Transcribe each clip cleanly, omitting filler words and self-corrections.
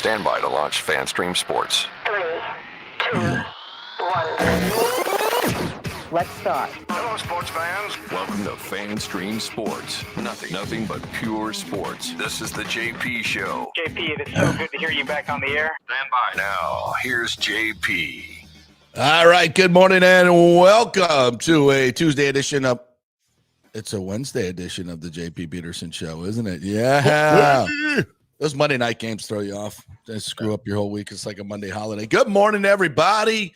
Stand by to launch FanStream Sports. 3, 2, 1. Let's start. Hello, sports fans. Welcome to FanStream Sports. Nothing but pure sports. This is the JP Show. JP, it is so good to hear you back on the air. Stand by. Now, here's JP. All right, good morning and welcome to a Tuesday edition of, it's a Wednesday edition of the JP Peterson Show, isn't it? Yeah. Those Monday night games throw you off. They screw up your whole week. It's like a Monday holiday. Good morning, everybody.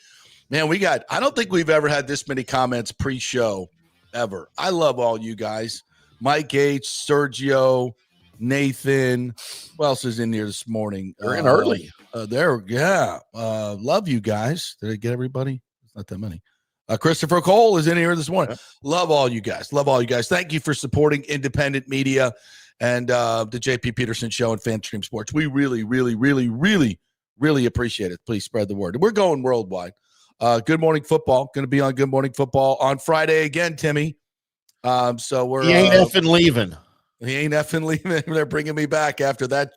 Man, I don't think we've ever had this many comments pre-show ever. I love all you guys. Mike H, Sergio, Nathan. Who else is in here this morning? They're in early. Love you guys. Did I get everybody? It's not that many. Christopher Cole is in here this morning. Love all you guys. Love all you guys. Thank you for supporting independent media and the JP Peterson Show and FanStream Sports. We really, really, really, really, really appreciate it. Please spread the word. We're going worldwide. Good Morning Football. Going to be on Good Morning Football on Friday again, Timmy. So we're he ain't effing leaving. He ain't effing leaving. They're bringing me back after that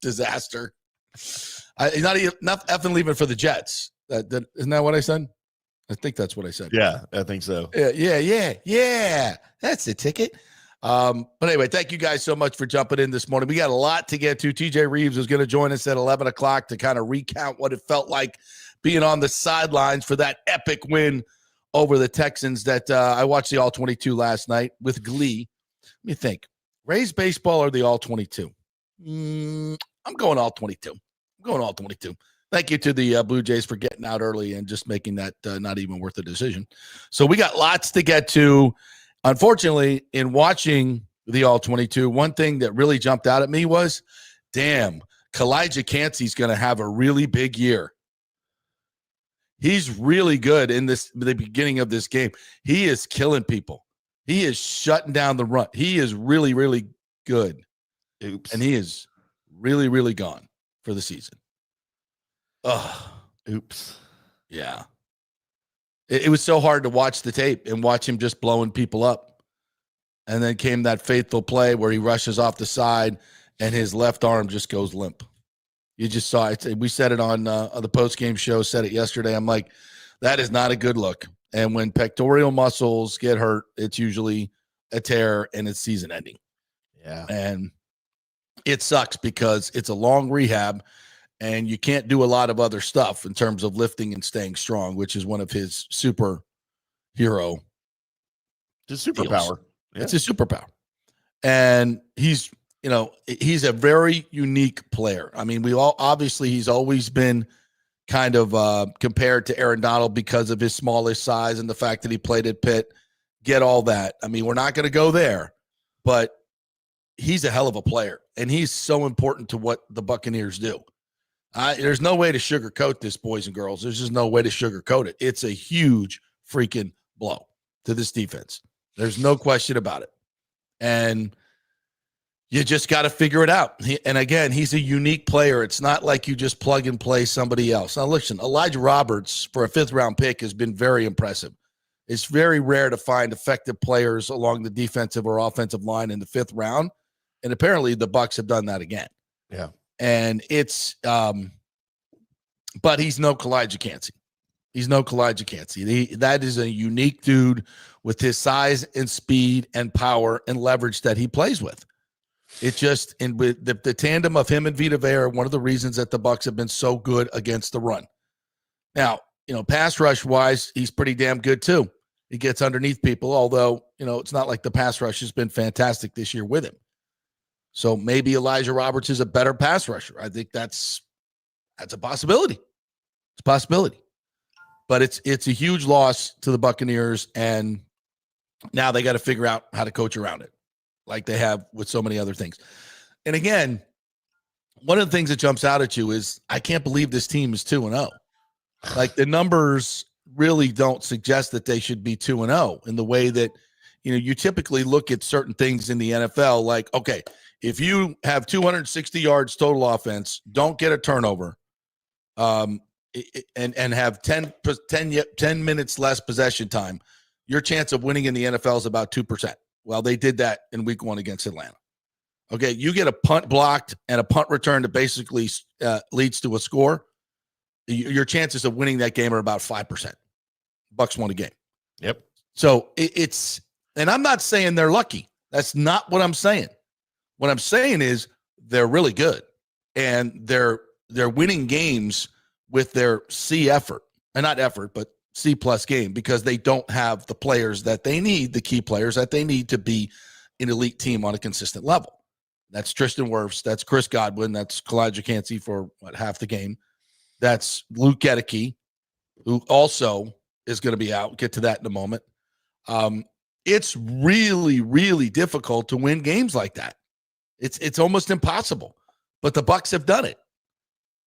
disaster. He's not effing leaving for the Jets. Isn't that what I said? I think that's what I said. Yeah, I think so. Yeah. That's the ticket. But anyway, thank you guys so much for jumping in this morning. We got a lot to get to. TJ Reeves is going to join us at 11 o'clock to kind of recount what it felt like being on the sidelines for that epic win over the Texans that I watched the All-22 last night with glee. Let me think. Rays baseball or the All-22? I'm going All-22. Thank you to the Blue Jays for getting out early and just making that not even worth a decision. So we got lots to get to. Unfortunately, in watching the All-22, one thing that really jumped out at me was, damn, Calijah Kancey is going to have a really big year. He's really good in the beginning of this game. He is killing people. He is shutting down the run. He is really, really good. Oops. And he is really, really gone for the season. Oops. Yeah. It was so hard to watch the tape and watch him just blowing people up. And then came that faithful play where he rushes off the side and his left arm just goes limp. You just saw it. We said it on the post-game show, said it yesterday. I'm like, that is not a good look. And when pectoral muscles get hurt, it's usually a tear and it's season ending. Yeah. And it sucks because it's a long rehab and you can't do a lot of other stuff in terms of lifting and staying strong, which is one of his superhero. It's a superpower. Yeah. It's a superpower. And he's a very unique player. I mean, he's always been kind of compared to Aaron Donald because of his smallish size and the fact that he played at Pitt. Get all that. I mean, we're not going to go there, but he's a hell of a player, and he's so important to what the Buccaneers do. There's no way to sugarcoat this, boys and girls. There's just no way to sugarcoat it. It's a huge freaking blow to this defense. There's no question about it. And you just got to figure it out. And again, he's a unique player. It's not like you just plug and play somebody else. Now, listen, Elijah Roberts for a fifth-round pick has been very impressive. It's very rare to find effective players along the defensive or offensive line in the fifth round. And apparently the Bucs have done that again. Yeah. And it's but he's no Calijah Kancey. That is a unique dude with his size and speed and power and leverage that he plays with. It just, and with the tandem of him and Vita Vea are one of the reasons that the Bucs have been so good against the run. Now, pass rush wise, he's pretty damn good too. He gets underneath people, although, it's not like the pass rush has been fantastic this year with him. So maybe Elijah Roberts is a better pass rusher. I think that's a possibility. It's a possibility. But it's a huge loss to the Buccaneers, and now they got to figure out how to coach around it, like they have with so many other things. And again, one of the things that jumps out at you is I can't believe this team is 2-0. Like the numbers really don't suggest that they should be 2-0 in the way that, you typically look at certain things in the NFL like, okay, if you have 260 yards total offense, don't get a turnover, and have 10 minutes less possession time, your chance of winning in the NFL is about 2%. Well, they did that in week 1 against Atlanta. Okay, you get a punt blocked and a punt return that basically leads to a score. Your chances of winning that game are about 5%. Bucs won a game. Yep. So it's, and I'm not saying they're lucky. That's not what I'm saying. What I'm saying is they're really good, and they're winning games with their C effort, and not effort, but C plus game, because they don't have the players that they need, the key players that they need to be an elite team on a consistent level. That's Tristan Wirfs. That's Chris Godwin. That's Calijah Kancey for half the game. That's Luke Gedeke, who also is going to be out. Get to that in a moment. It's really, really difficult to win games like that. It's almost impossible, but the Bucs have done it.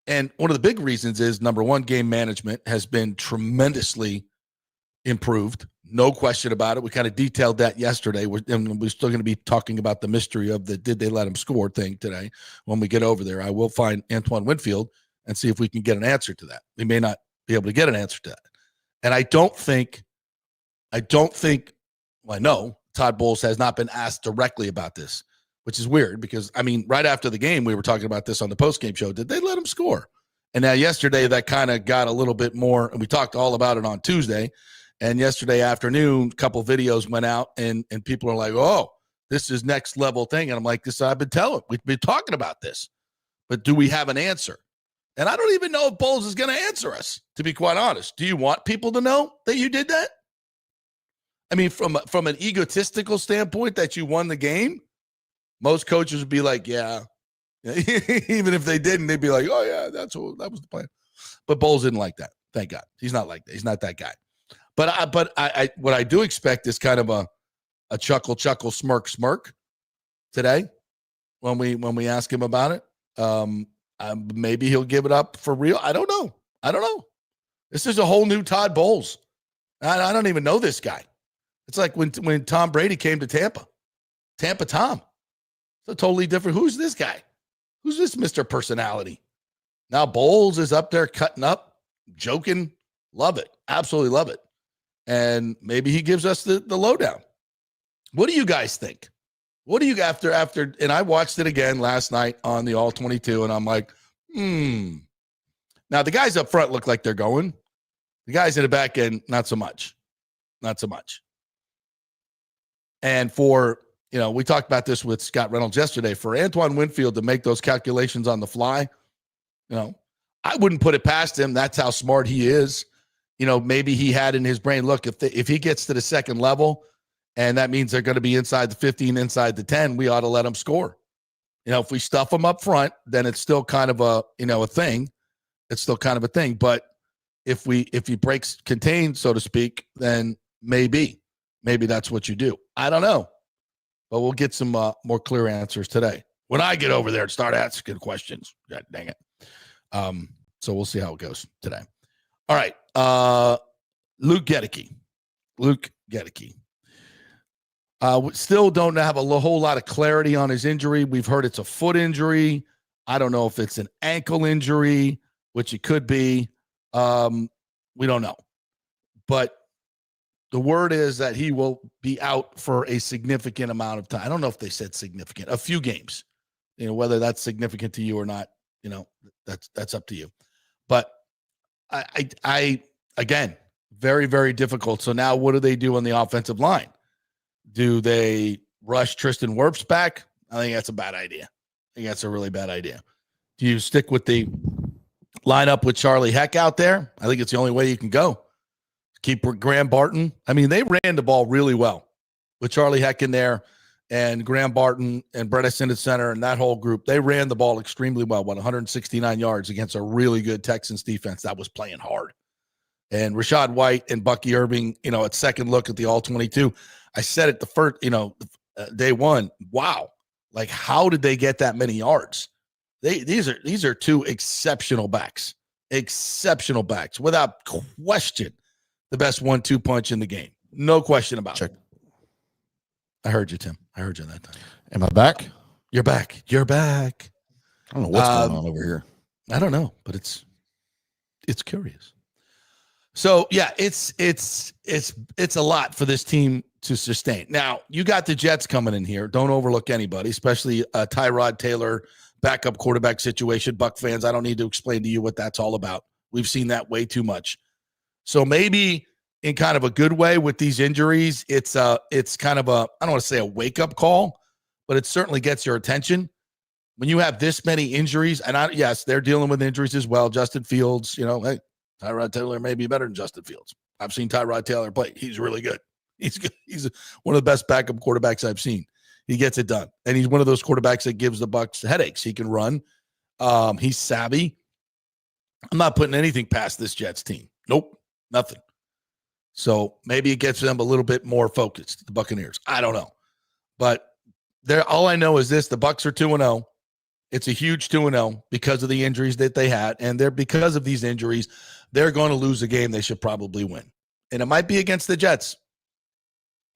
And one of the big reasons is, number one, game management has been tremendously improved. No question about it. We kind of detailed that yesterday. We're still going to be talking about the mystery of the did they let him score thing today. When we get over there, I will find Antoine Winfield and see if we can get an answer to that. We may not be able to get an answer to that. And I know Todd Bowles has not been asked directly about this, which is weird because, I mean, right after the game, we were talking about this on the postgame show. Did they let him score? And now yesterday, that kind of got a little bit more, and we talked all about it on Tuesday. And yesterday afternoon, a couple videos went out, and people are like, oh, this is next level thing. And I'm like, I've been telling, we've been talking about this. But do we have an answer? And I don't even know if Bowles is going to answer us, to be quite honest. Do you want people to know that you did that? I mean, from an egotistical standpoint that you won the game, most coaches would be like, yeah. Even if they didn't, they'd be like, oh, yeah, that was the plan. But Bowles didn't like that. Thank God. He's not like that. He's not that guy. But I what I do expect is kind of a chuckle, smirk today when we ask him about it. Maybe he'll give it up for real. I don't know. This is a whole new Todd Bowles. I don't even know this guy. It's like when Tom Brady came to Tampa Tom. It's a totally different. Who's this guy? Who's this Mr. Personality? Now Bowles is up there cutting up, joking. Love it. Absolutely love it. And maybe he gives us the lowdown. What do you guys think? What do you after? And I watched it again last night on the All 22, and I'm like, Now the guys up front look like they're going. The guys in the back end, not so much. And for, we talked about this with Scott Reynolds yesterday. For Antoine Winfield to make those calculations on the fly, I wouldn't put it past him. That's how smart he is. Maybe he had in his brain, look, if he gets to the second level, and that means they're going to be inside the 15, inside the 10, we ought to let them score. If we stuff them up front, then it's still kind of a thing. It's still kind of a thing. But if he breaks contain, so to speak, then maybe that's what you do. I don't know. But we'll get some more clear answers today when I get over there and start asking questions. God dang it. So we'll see how it goes today. All right. Luke Gedeke. We still don't have a whole lot of clarity on his injury. We've heard it's a foot injury. I don't know if it's an ankle injury, which it could be. We don't know. But the word is that he will be out for a significant amount of time. I don't know if they said significant. A few games. Whether that's significant to you or not, that's up to you. But I again, very, very difficult. So now what do they do on the offensive line? Do they rush Tristan Wirfs back? I think that's a bad idea. I think that's a really bad idea. Do you stick with the lineup with Charlie Heck out there? I think it's the only way you can go. Keep Graham Barton. I mean, they ran the ball really well with Charlie Heck in there and Graham Barton and Bredesen at center and that whole group. They ran the ball extremely well, 169 yards against a really good Texans defense that was playing hard. And Rashad White and Bucky Irving, at second look at the All-22, I said it the first, day one. Wow. Like, how did they get that many yards? These are two exceptional backs, without question. The best 1-2 punch in the game. No question about it. I heard you, Tim. I heard you that time. Am I back? You're back. I don't know what's going on over here. I don't know, but it's curious. So yeah, it's a lot for this team to sustain. Now, you got the Jets coming in here. Don't overlook anybody, especially Tyrod Taylor backup quarterback situation. Buck fans, I don't need to explain to you what that's all about. We've seen that way too much. So maybe in kind of a good way with these injuries, it's kind of a, I don't want to say a wake-up call, but it certainly gets your attention. When you have this many injuries, and yes, they're dealing with injuries as well. Justin Fields, hey, Tyrod Taylor may be better than Justin Fields. I've seen Tyrod Taylor play. He's really good. He's good. He's one of the best backup quarterbacks I've seen. He gets it done. And he's one of those quarterbacks that gives the Bucs headaches. He can run. He's savvy. I'm not putting anything past this Jets team. Nope, nothing. So maybe it gets them a little bit more focused, the Buccaneers. I don't know. But all I know is this, the Bucs are 2-0. It's a huge 2-0 because of the injuries that they had. And because of these injuries, they're going to lose a game they should probably win. And it might be against the Jets.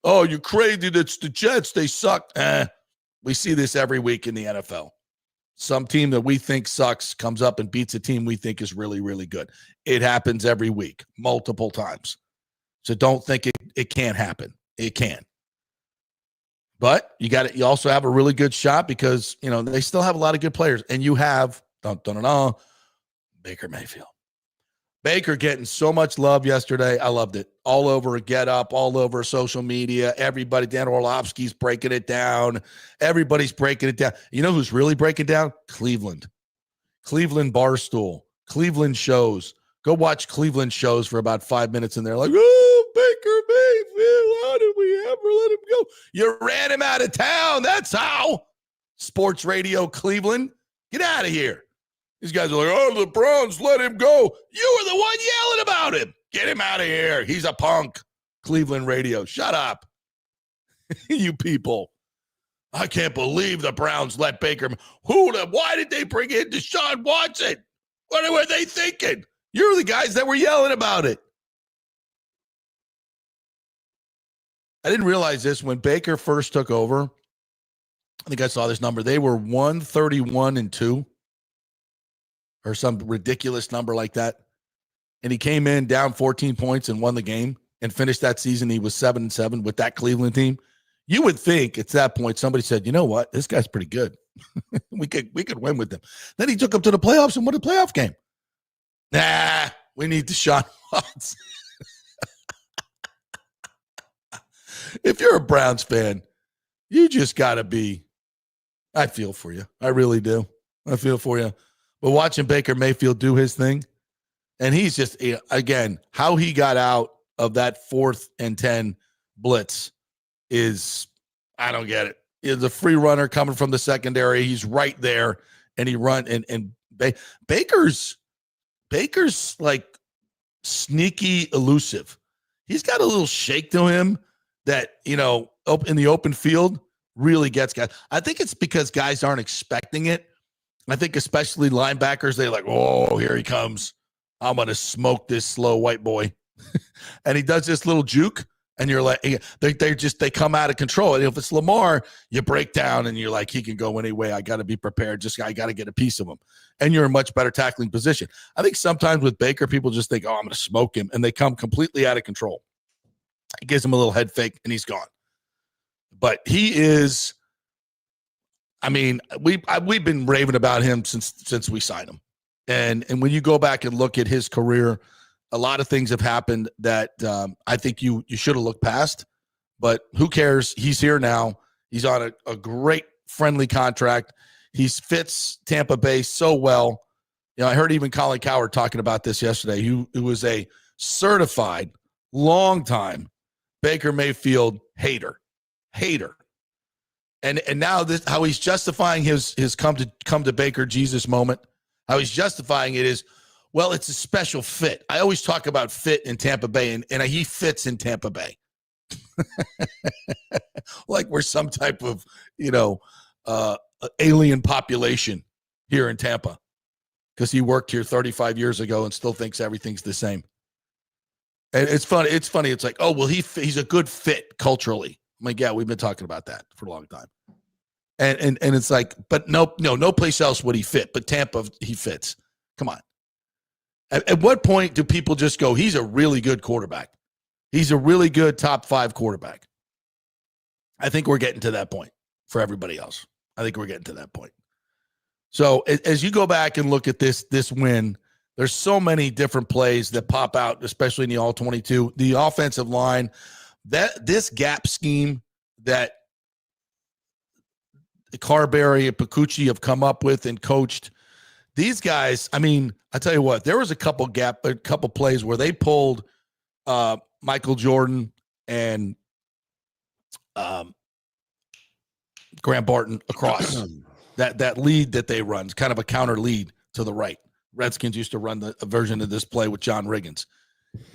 Oh, you're crazy. It's the Jets. They suck. We see this every week in the NFL. Some team that we think sucks comes up and beats a team we think is really, really good. It happens every week, multiple times. So don't think it can't happen. It can. But you also have a really good shot because, they still have a lot of good players. And you have Baker Mayfield. Baker getting so much love yesterday. I loved it. All over Get Up, all over social media. Everybody, Dan Orlovsky's breaking it down. Everybody's breaking it down. You know who's really breaking down? Cleveland. Cleveland Barstool. Cleveland shows. Go watch Cleveland shows for about 5 minutes, and they're like, oh, Baker Mayfield, how did we ever let him go? You ran him out of town. That's how. Sports Radio Cleveland. Get out of here. These guys are like, oh, the Browns let him go. You were the one yelling about him. Get him out of here. He's a punk. Cleveland radio. Shut up. You people. I can't believe the Browns let Baker. Why did they bring in Deshaun Watson? What were they thinking? You're the guys that were yelling about it. I didn't realize this when Baker first took over. I think I saw this number. They were 131-2. Or some ridiculous number like that. And he came in down 14 points and won the game and finished that season. He was 7-7 with that Cleveland team. You would think at that point somebody said, you know what? This guy's pretty good. we could win with him. Then he took him to the playoffs and won a playoff game. Nah, we need Deshaun Watson. If you're a Browns fan, you just got to be. I feel for you. I really do. I feel for you. But watching Baker Mayfield do his thing, and he's just, again, how he got out of that 4th and 10 blitz is, I don't get it. He's a free runner coming from the secondary. He's right there, and he run. And Baker's like sneaky elusive. He's got a little shake to him that, in the open field really gets guys. I think it's because guys aren't expecting it. I think especially linebackers, they're like, oh, here he comes. I'm going to smoke this slow white boy. And he does this little juke, and you're like, they come out of control. And if it's Lamar, you break down, and you're like, he can go any way. I got to be prepared. I got to get a piece of him. And you're in a much better tackling position. I think sometimes with Baker, people just think, oh, I'm going to smoke him. And they come completely out of control. It gives him a little head fake, and he's gone. But he is... I mean, we've been raving about him since we signed him. And when you go back and look at his career, a lot of things have happened that I think you should have looked past. But who cares? He's here now. He's on a great friendly contract. He fits Tampa Bay so well. I heard even Colin Cowherd talking about this yesterday, who was a certified, long-time Baker Mayfield hater. And now this, how he's justifying his come to Baker Jesus moment, how he's justifying it is, well, it's a special fit. I always talk about fit in Tampa Bay, and he fits in Tampa Bay. Like we're some type of, alien population here in Tampa because he worked here 35 years ago and still thinks everything's the same. And it's funny. It's like, oh, well, he's a good fit culturally. I'm like, yeah, we've been talking about that for a long time. And it's like, but no place else would he fit, but Tampa, he fits. Come on. At what point do people just go, he's a really good quarterback? He's a really good top 5 quarterback. I think we're getting to that point for everybody else. I think we're getting to that point. So as you go back and look at this win, there's so many different plays that pop out, especially in the all-22. The offensive line, this gap scheme that Carberry and Pacucci have come up with and coached, these guys, I mean, I tell you what, there was a couple plays where they pulled Michael Jordan and Grant Barton across that lead that they run. It's kind of a counter lead to the right. Redskins used to run a version of this play with John Riggins,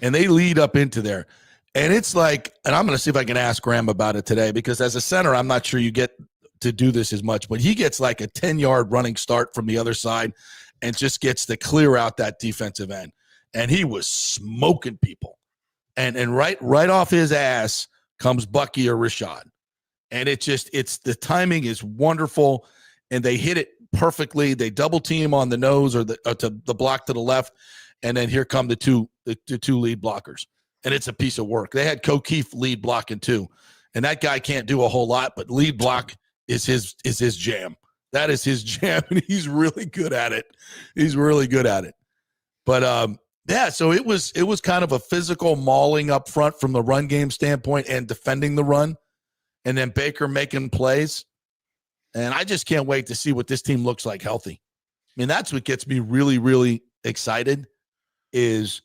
and they lead up into there. And it's like, and I'm going to see if I can ask Graham about it today, because as a center, I'm not sure you get to do this as much, but he gets like a 10-yard running start from the other side and just gets to clear out that defensive end. And he was smoking people. And right off his ass comes Bucky or Rashad. And it's the timing is wonderful, and they hit it perfectly. They double team on the nose or to the block to the left, and then here come the two lead blockers, and it's a piece of work. They had O'Keefe lead blocking too, and that guy can't do a whole lot, but lead block is his jam. That is his jam, and he's really good at it. He's really good at it. But yeah, so it was kind of a physical mauling up front from the run game standpoint and defending the run, and then Baker making plays. And I just can't wait to see what this team looks like healthy. I mean, that's what gets me really, really excited is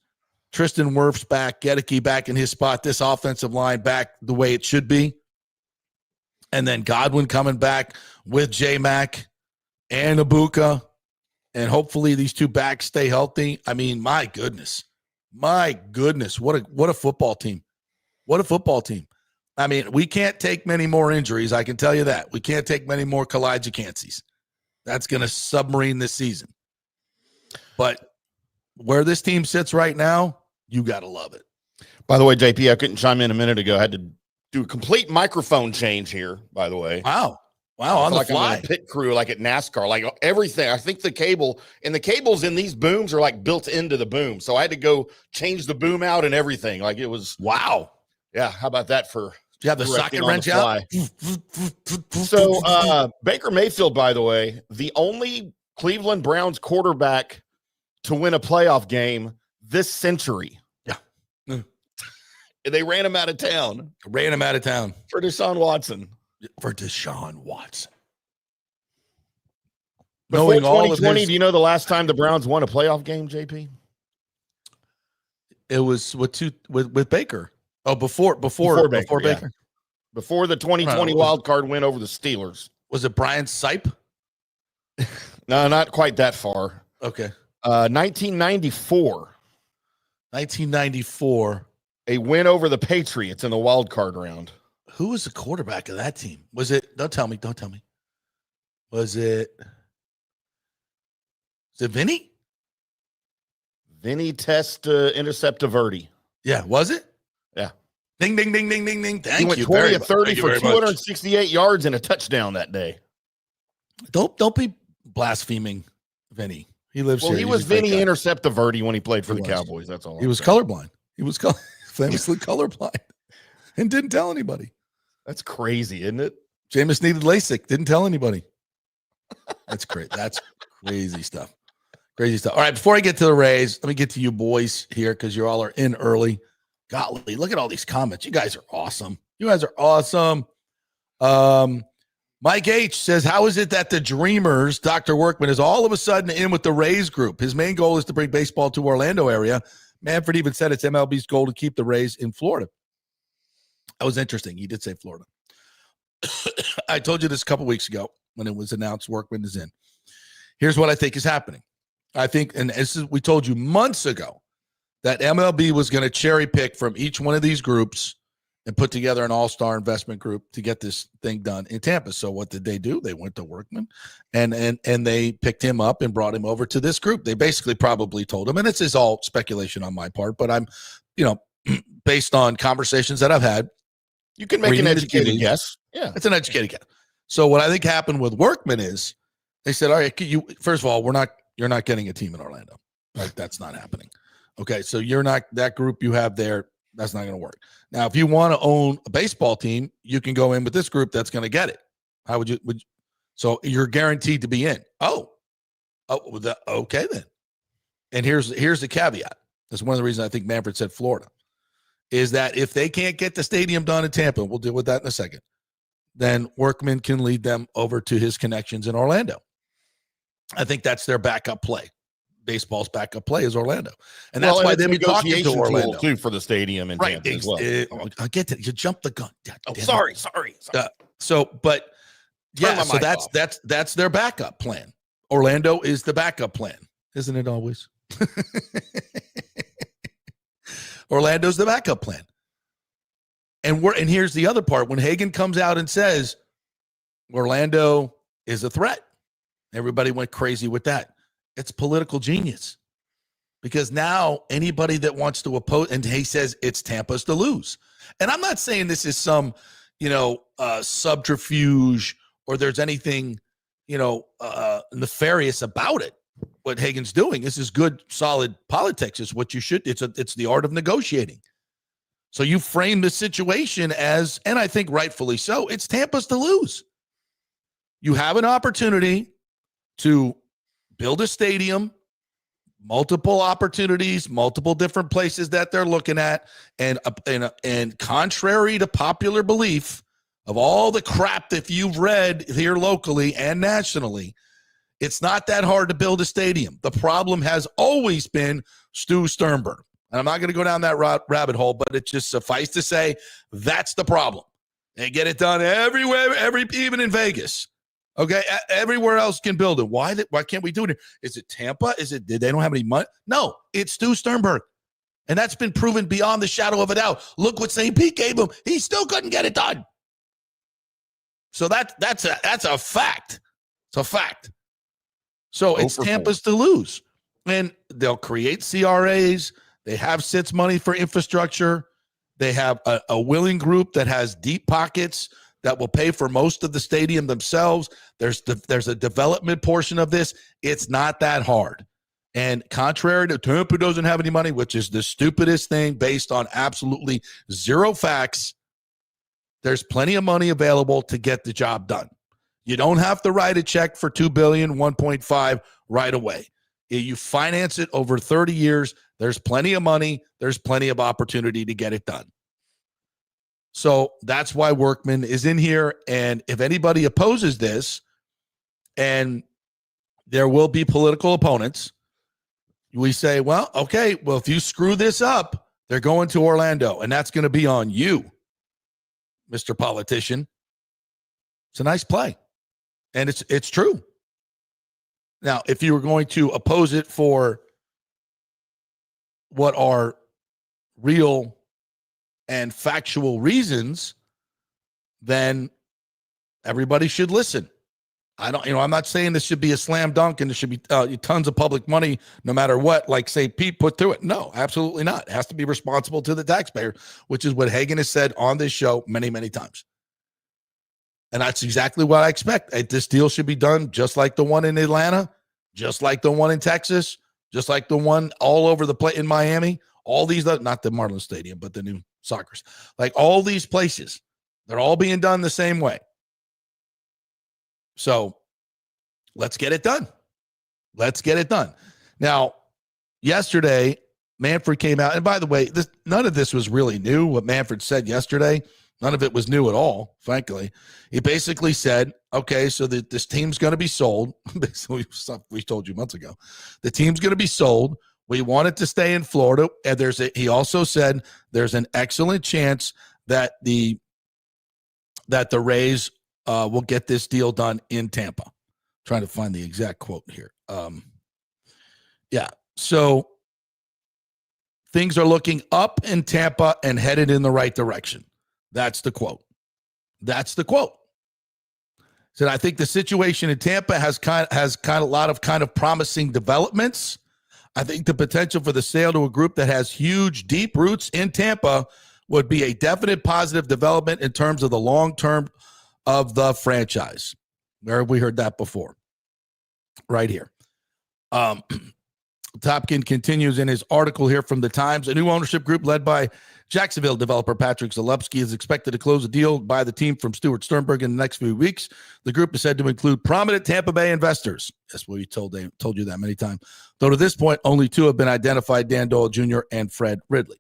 Tristan Wirfs back, Gedeke back in his spot, this offensive line back the way it should be. And then Godwin coming back with J-Mac and Ibuka. And hopefully these two backs stay healthy. I mean, my goodness. What a football team. What a football team. I mean, we can't take many more injuries. I can tell you that. We can't take many more Calijah Kanceys. That's going to submarine this season. But where this team sits right now, you got to love it. By the way, JP, I couldn't chime in a minute ago. I had to do a complete microphone change here, by the way. Wow, on the fly. I'm in a pit crew like at NASCAR, like everything. I think the cables in these booms are like built into the boom. So I had to go change the boom out and everything. Like it was, wow. Yeah, how about that for you have the socket wrench out? So Baker Mayfield, by the way, the only Cleveland Browns quarterback to win a playoff game this century. Yeah. They ran him out of town. For Deshaun Watson. Before Knowing 2020, do you know the last time the Browns won a playoff game, JP? It was with Baker. Oh, before Baker. Yeah. Before the 2020 wild card win over the Steelers. Was it Brian Sipe? No, not quite that far. Okay. 1994. 1994. A win over the Patriots in the wild card round. Who was the quarterback of that team? Was it? Don't tell me. Was it Vinnie? Vinnie Testaverde. Yeah, was it? Yeah. Ding, ding, ding, ding, ding, ding. Thank you. He went 20 of 30 for 268 yards and a touchdown that day. Don't be blaspheming Vinnie. He lives here. He was Vinnie Interceptiverde when he played for the Cowboys. That's all. He was colorblind. He was famously colorblind and didn't tell anybody. That's crazy, isn't it? Jameis needed LASIK. Didn't tell anybody. That's great. That's crazy stuff. Crazy stuff. All right, before I get to the Rays, let me get to you boys here because you all are in early. Golly, look at all these comments. You guys are awesome. Mike H says, how is it that the Dreamers, Dr. Workman, is all of a sudden in with the Rays group? His main goal is to bring baseball to Orlando area. Manfred even said it's MLB's goal to keep the Rays in Florida. That was interesting. He did say Florida. I told you this a couple weeks ago when it was announced Workman is in. Here's what I think is happening. I think, and we told you months ago, that MLB was going to cherry pick from each one of these groups and put together an all-star investment group to get this thing done in Tampa. So what did they do? They went to Workman and they picked him up and brought him over to this group. They basically probably told him, and this is all speculation on my part, but I'm, based on conversations that I've had. You can make an educated guess. Yeah. It's an educated guess. So what I think happened with Workman is they said, all right, first of all, you're not getting a team in Orlando. Right? That's not happening. Okay. So you're not, that group you have there, That's not going to work. Now, if you want to own a baseball team, you can go in with this group that's going to get it. How would you? So you're guaranteed to be in. Okay then. And here's the caveat. That's one of the reasons I think Manfred said Florida, is that if they can't get the stadium done in Tampa, we'll deal with that in a second, then Workman can lead them over to his connections in Orlando. I think that's their backup play. Baseball's backup play is Orlando. And that's why they've been talking to Orlando too for the stadium in Tampa as well. I get to you jumped the gun. Sorry. But yeah, so that's their backup plan. Orlando is the backup plan, isn't it always? Orlando's the backup plan. And here's the other part. When Hagan comes out and says Orlando is a threat, everybody went crazy with that. It's political genius, because now anybody that wants to oppose, and he says it's Tampa's to lose. And I'm not saying this is some, subterfuge or there's anything, nefarious about it. What Hagan's doing, this is good, solid politics. Is what you should. It's the art of negotiating. So you frame the situation as, and I think rightfully so, it's Tampa's to lose. You have an opportunity to build a stadium, multiple opportunities, multiple different places that they're looking at, and contrary to popular belief of all the crap that you've read here locally and nationally, it's not that hard to build a stadium. The problem has always been Stu Sternberg. And I'm not going to go down that rabbit hole, but it's just suffice to say that's the problem. They get it done everywhere, even in Vegas. Okay, everywhere else can build it. Why can't we do it? Is it Tampa? They don't have any money? No, it's Stu Sternberg. And that's been proven beyond the shadow of a doubt. Look what St. Pete gave him. He still couldn't get it done. So that's a fact. It's a fact. So it's Tampa's to lose. And they'll create CRAs. They have SITS money for infrastructure. They have a willing group that has deep pockets that will pay for most of the stadium themselves. There's a development portion of this. It's not that hard. And contrary to Tampa doesn't have any money, which is the stupidest thing based on absolutely zero facts, there's plenty of money available to get the job done. You don't have to write a check for $2 billion, 1.5 right away. You finance it over 30 years. There's plenty of money. There's plenty of opportunity to get it done. So that's why Workman is in here. And if anybody opposes this, and there will be political opponents, we say, well, okay, well, if you screw this up, they're going to Orlando, and that's going to be on you, Mr. Politician. It's a nice play. And it's true. Now, if you were going to oppose it for what are real and factual reasons, then everybody should listen. I'm not saying this should be a slam dunk and there should be tons of public money no matter what, like say Pete put to it. No, absolutely not. It has to be responsible to the taxpayer, which is what Hagan has said on this show many, many times. And that's exactly what I expect. This deal should be done just like the one in Atlanta, just like the one in Texas, just like the one all over the place in Miami. All these, not the Marlins Stadium, but the new soccer's. Like all these places, they're all being done the same way. So let's get it done. Let's get it done. Now, yesterday, Manfred came out. And by the way, none of this was really new. What Manfred said yesterday, none of it was new at all, frankly. He basically said, okay, so this team's going to be sold. Basically, stuff we told you months ago. The team's going to be sold. We want it to stay in Florida. And he also said there's an excellent chance that the Rays will get this deal done in Tampa. I'm trying to find the exact quote here. So things are looking up in Tampa and headed in the right direction. That's the quote. So I think the situation in Tampa has a lot of promising developments. I think the potential for the sale to a group that has huge, deep roots in Tampa would be a definite positive development in terms of the long term of the franchise. Where have we heard that before? Right here. Topkin continues in his article here from the Times. A new ownership group led by Jacksonville developer Patrick Zalewski is expected to close a deal by the team from Stuart Sternberg in the next few weeks. The group is said to include prominent Tampa Bay investors. That's what we told you that many times. Though to this point, only two have been identified, Dan Doyle Jr. and Fred Ridley.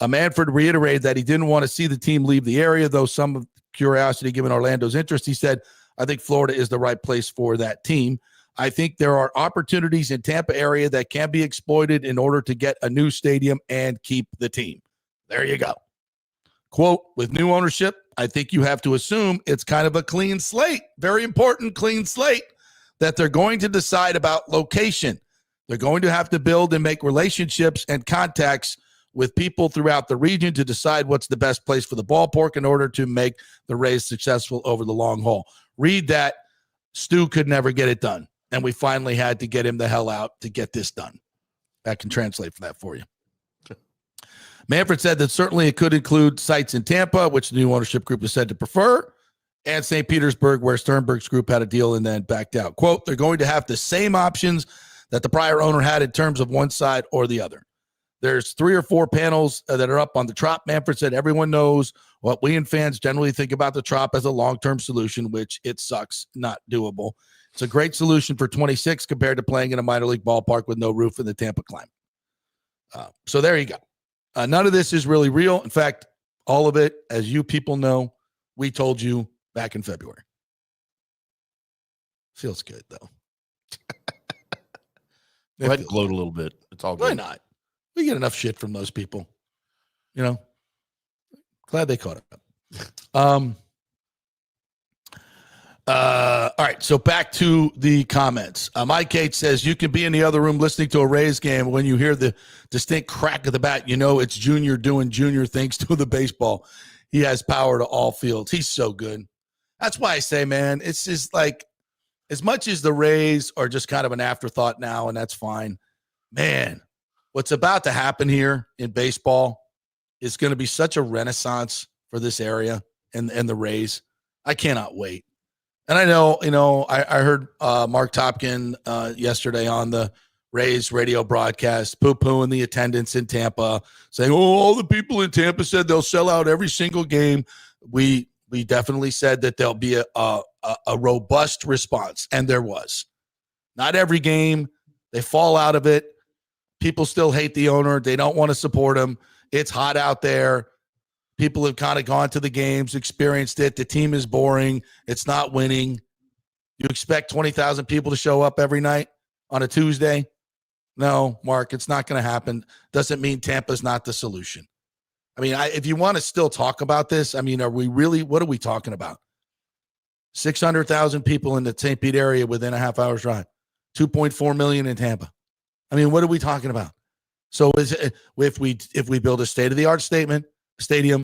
Manfred reiterated that he didn't want to see the team leave the area, though some of curiosity given Orlando's interest. He said, I think Florida is the right place for that team. I think there are opportunities in Tampa area that can be exploited in order to get a new stadium and keep the team. There you go. Quote, with new ownership, I think you have to assume it's kind of a clean slate. Very important, clean slate, that they're going to decide about location. They're going to have to build and make relationships and contacts with people throughout the region to decide what's the best place for the ballpark in order to make the Rays successful over the long haul. Read that. Stu could never get it done, and we finally had to get him the hell out to get this done. That can translate for that for you. Manfred said that certainly it could include sites in Tampa, which the new ownership group is said to prefer, and St. Petersburg, where Sternberg's group had a deal and then backed out. Quote, they're going to have the same options that the prior owner had in terms of one side or the other. There's 3 or 4 panels that are up on the Trop. Manfred said everyone knows what we and fans generally think about the Trop as a long-term solution, which it sucks, not doable. It's a great solution for 26 compared to playing in a minor league ballpark with no roof in the Tampa climate. So there you go. None of this is really real. In fact, all of it, as you people know, we told you back in February. Feels good, though. Go ahead and gloat a little bit. It's all good. Why not? We get enough shit from those people. You know, glad they caught up. All right, so back to the comments. Mike Kate says, you can be in the other room listening to a Rays game. When you hear the distinct crack of the bat, you know it's Junior doing Junior things to the baseball. He has power to all fields. He's so good. That's why I say, man, it's just like, as much as the Rays are just kind of an afterthought now, and that's fine, man, what's about to happen here in baseball is going to be such a renaissance for this area and the Rays. I cannot wait. And I know, I heard Mark Topkin yesterday on the Rays radio broadcast poo-pooing the attendance in Tampa, saying, all the people in Tampa said they'll sell out every single game. We definitely said that there'll be a robust response, and there was. Not every game. They fall out of it. People still hate the owner. They don't want to support him. It's hot out there. People have kind of gone to the games, experienced it. The team is boring. It's not winning. You expect 20,000 people to show up every night on a Tuesday? No, Mark, it's not going to happen. Doesn't mean Tampa's not the solution. I mean, if you want to still talk about this, I mean, what are we talking about? 600,000 people in the St. Pete area within a half hour's drive. 2.4 million in Tampa. I mean, what are we talking about? So if we build a state-of-the-art stadium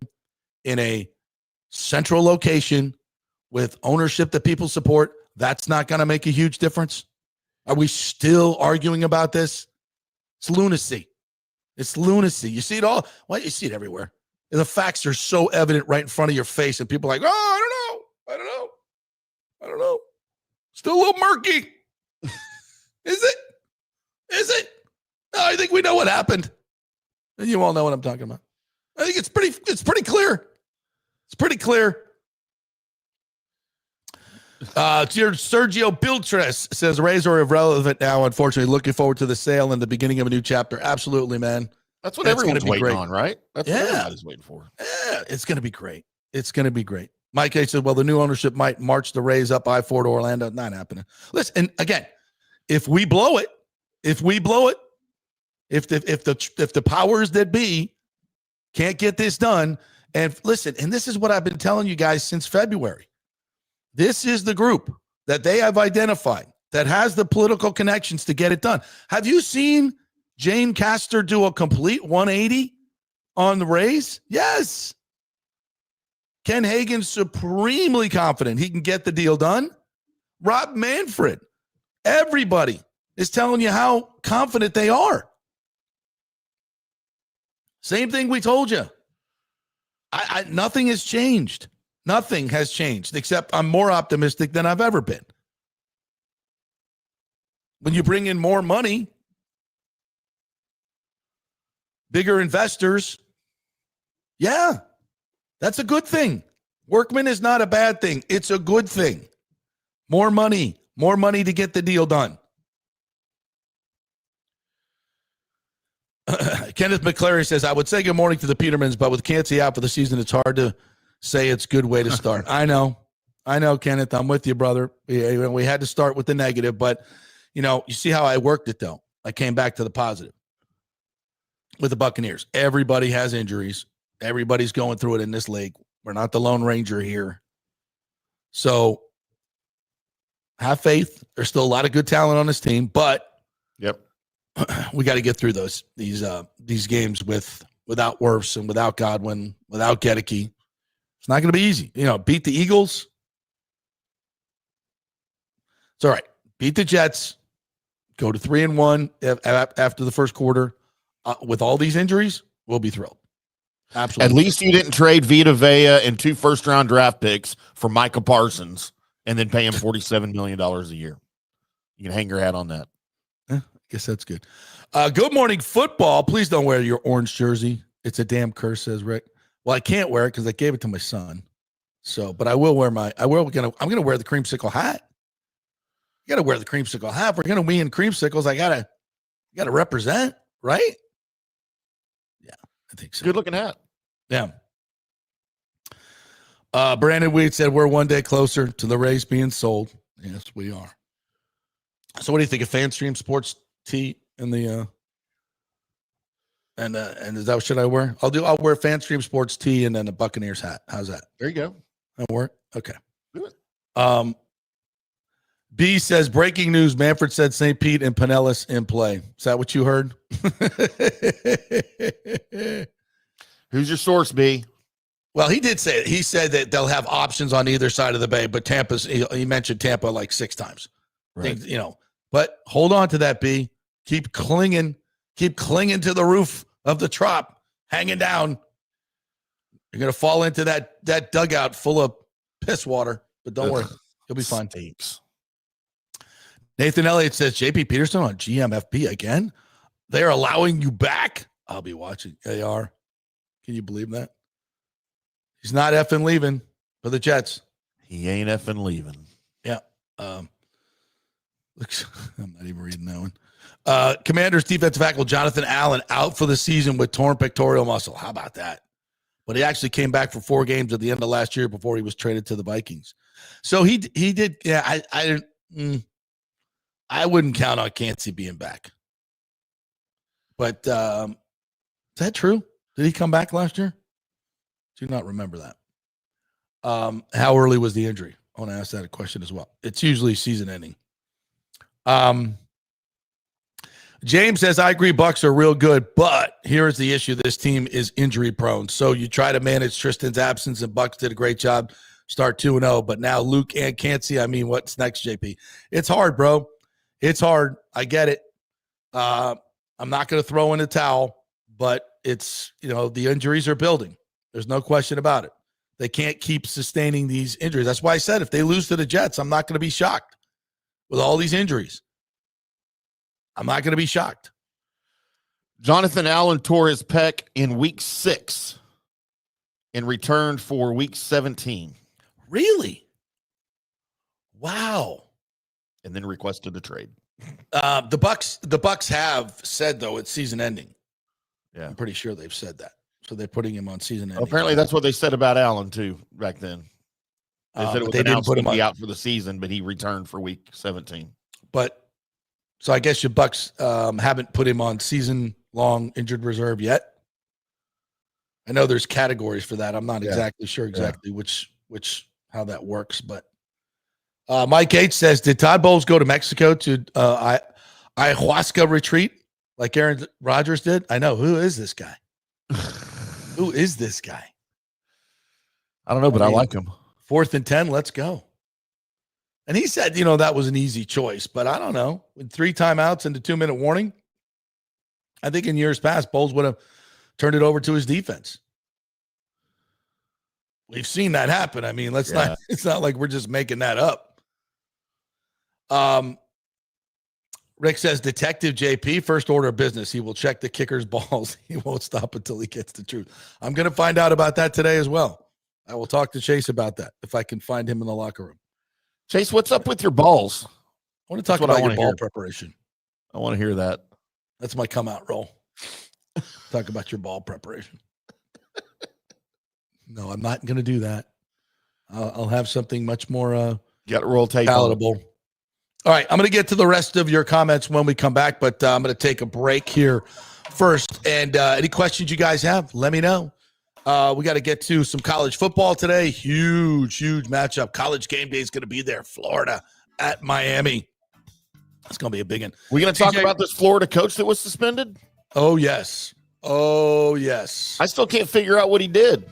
in a central location with ownership that people support, that's not going to make a huge difference? Are we still arguing about this? It's lunacy. It's lunacy. You see it all. Well, you see it everywhere. And the facts are so evident right in front of your face, and people are like, I don't know. Still a little murky. Is it? No, I think we know what happened. And you all know what I'm talking about. I think it's pretty clear. It's pretty clear. Sergio Biltres says Rays are irrelevant now, unfortunately. Looking forward to the sale and the beginning of a new chapter. Absolutely, man. That's what everyone's waiting on, right? That's what everybody's waiting for. Yeah, it's going to be great. It's going to be great. Mike H said, well, the new ownership might march the Rays up I-4 to Orlando. Not happening. Listen, and again, if we blow it, if the powers that be can't get this done, and listen, and this is what I've been telling you guys since February. This is the group that they have identified that has the political connections to get it done. Have you seen Jane Castor do a complete 180 on the Rays? Yes. Ken Hagan's supremely confident he can get the deal done. Rob Manfred, everybody is telling you how confident they are. Same thing we told you. Nothing has changed. Nothing has changed, except I'm more optimistic than I've ever been. When you bring in more money, bigger investors. Yeah, that's a good thing. Workman is not a bad thing. It's a good thing. More money to get the deal done. Kenneth McClary says, I would say good morning to the Petermans, but with Kancey out for the season, it's hard to say it's a good way to start. I know, Kenneth. I'm with you, brother. We had to start with the negative, but, you see how I worked it, though. I came back to the positive with the Buccaneers. Everybody has injuries. Everybody's going through it in this league. We're not the Lone Ranger here. So have faith. There's still a lot of good talent on this team, but we got to get through these games without Wirfs and without Godwin, without Gedeke. It's not going to be easy. Beat the Eagles. It's all right. Beat the Jets. Go to 3-1 after the first quarter. With all these injuries, we'll be thrilled. Absolutely. At least you didn't trade Vita Vea and 2 first-round draft picks for Micah Parsons and then pay him $47 million a year. You can hang your hat on that. Guess that's good. Good morning, football. Please don't wear your orange jersey. It's a damn curse, says Rick. Well, I can't wear it because I gave it to my son. So, but I will wear I'm gonna wear the creamsicle hat. You gotta wear the creamsicle hat. If we're gonna win creamsicles, I gotta represent, right? Yeah, I think so. Good looking hat. Yeah. Brandon Weed said we're one day closer to the Rays being sold. Yes, we are. So what do you think of FanStream Sports Tee and the and is that what should I wear? I'll wear FanStream Sports Tee and then a Buccaneers hat. How's that? There you go. That'll work. Okay. Do it. B says breaking news: Manfred said St. Pete and Pinellas in play. Is that what you heard? Who's your source, B? Well, he did say it. He said that they'll have options on either side of the bay, but he mentioned Tampa like 6 times. Right. But hold on to that, B. Keep clinging to the roof of the trop, hanging down. You're gonna fall into that dugout full of piss water, but don't worry, you'll be fine. Stinks. Nathan Elliott says JP Peterson on GMFB again. They're allowing you back. I'll be watching. They are. Can you believe that? He's not effing leaving for the Jets. He ain't effing leaving. Yeah. I'm not even reading that one. Commanders defensive tackle Jonathan Allen out for the season with torn pectoral muscle. How about that? But he actually came back for 4 games at the end of last year before he was traded to the Vikings. So he did. Yeah, I wouldn't count on Kancey being back. But is that true? Did he come back last year? Do not remember that. How early was the injury? I want to ask that a question as well. It's usually season ending. James says, I agree Bucs are real good, but here's the issue. This team is injury prone. So you try to manage Tristan's absence, and Bucs did a great job. Start 2-0, but now Luke and Kancey, what's next, JP? It's hard, bro. It's hard. I get it. I'm not going to throw in a towel, but it's, the injuries are building. There's no question about it. They can't keep sustaining these injuries. That's why I said if they lose to the Jets, I'm not going to be shocked with all these injuries. I'm not going to be shocked. Jonathan Allen tore his pec in week 6 and returned for week 17. Really? Wow. And then requested a trade. The Bucs have said, though, it's season ending. Yeah. I'm pretty sure they've said that. So they're putting him on season ending. Apparently that's what they said about Allen, too, back then. They said it was announced to be out for the season, but he returned for week 17. But so I guess your Bucs haven't put him on season-long injured reserve yet. I know there's categories for that. I'm not exactly sure which how that works. But Mike H says, did Todd Bowles go to Mexico to ayahuasca retreat like Aaron Rodgers did? I know. Who is this guy? Who is this guy? I don't know, but I like him. 4th and 10, let's go. And he said, that was an easy choice, but I don't know. With 3 timeouts and a 2-minute warning, I think in years past, Bowles would have turned it over to his defense. We've seen that happen. It's not like we're just making that up. Rick says, Detective JP, first order of business. He will check the kicker's balls. He won't stop until he gets the truth. I'm going to find out about that today as well. I will talk to Chase about that if I can find him in the locker room. Chase, what's up with your balls? I want to talk about your ball preparation. I want to hear that. That's my come out roll. Talk about your ball preparation. No, I'm not going to do that. I'll have something much more got roll tape palatable. All right, I'm going to get to the rest of your comments when we come back, but I'm going to take a break here first. And any questions you guys have, let me know. We got to get to some college football today. Huge matchup. College game day is going to be there. Florida at Miami. That's going to be a big one. We're going to talk about this Florida coach that was suspended? Oh, yes. I still can't figure out what he did.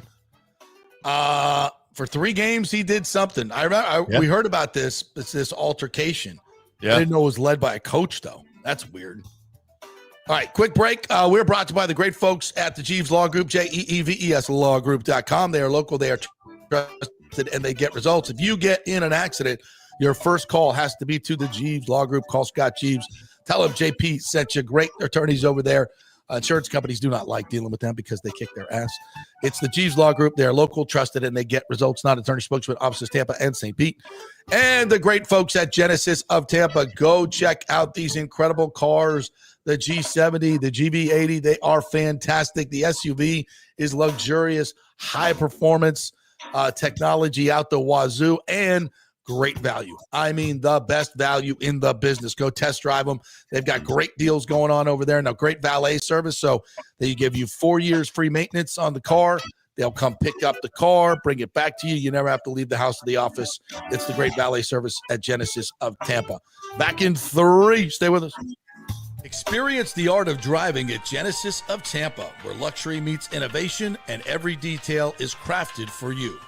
For 3 games, he did something. We heard about this. It's this altercation. Yeah. I didn't know it was led by a coach, though. That's weird. All right, quick break. We're brought to you by the great folks at the Jeeves Law Group, JEEVES lawgroup.com. They are local, they are trusted, and they get results. If you get in an accident, your first call has to be to the Jeeves Law Group. Call Scott Jeeves. Tell him JP sent you. Great attorneys over there. Insurance companies do not like dealing with them because they kick their ass. It's the Jeeves Law Group. They're local, trusted, and they get results. Not attorney spokesman, offices Tampa and St. Pete. And the great folks at Genesis of Tampa. Go check out these incredible cars. The G70, the GV80, they are fantastic. The SUV is luxurious, high performance, technology out the wazoo, and great value. I mean, the best value in the business. Go test drive them. They've got great deals going on over there. Now, great valet service. So they give you 4 years free maintenance on the car. They'll come pick up the car, bring it back to you. You never have to leave the house to the office. It's the great valet service at Genesis of Tampa. Back in 3. Stay with us. Experience the art of driving at Genesis of Tampa, where luxury meets innovation and every detail is crafted for you.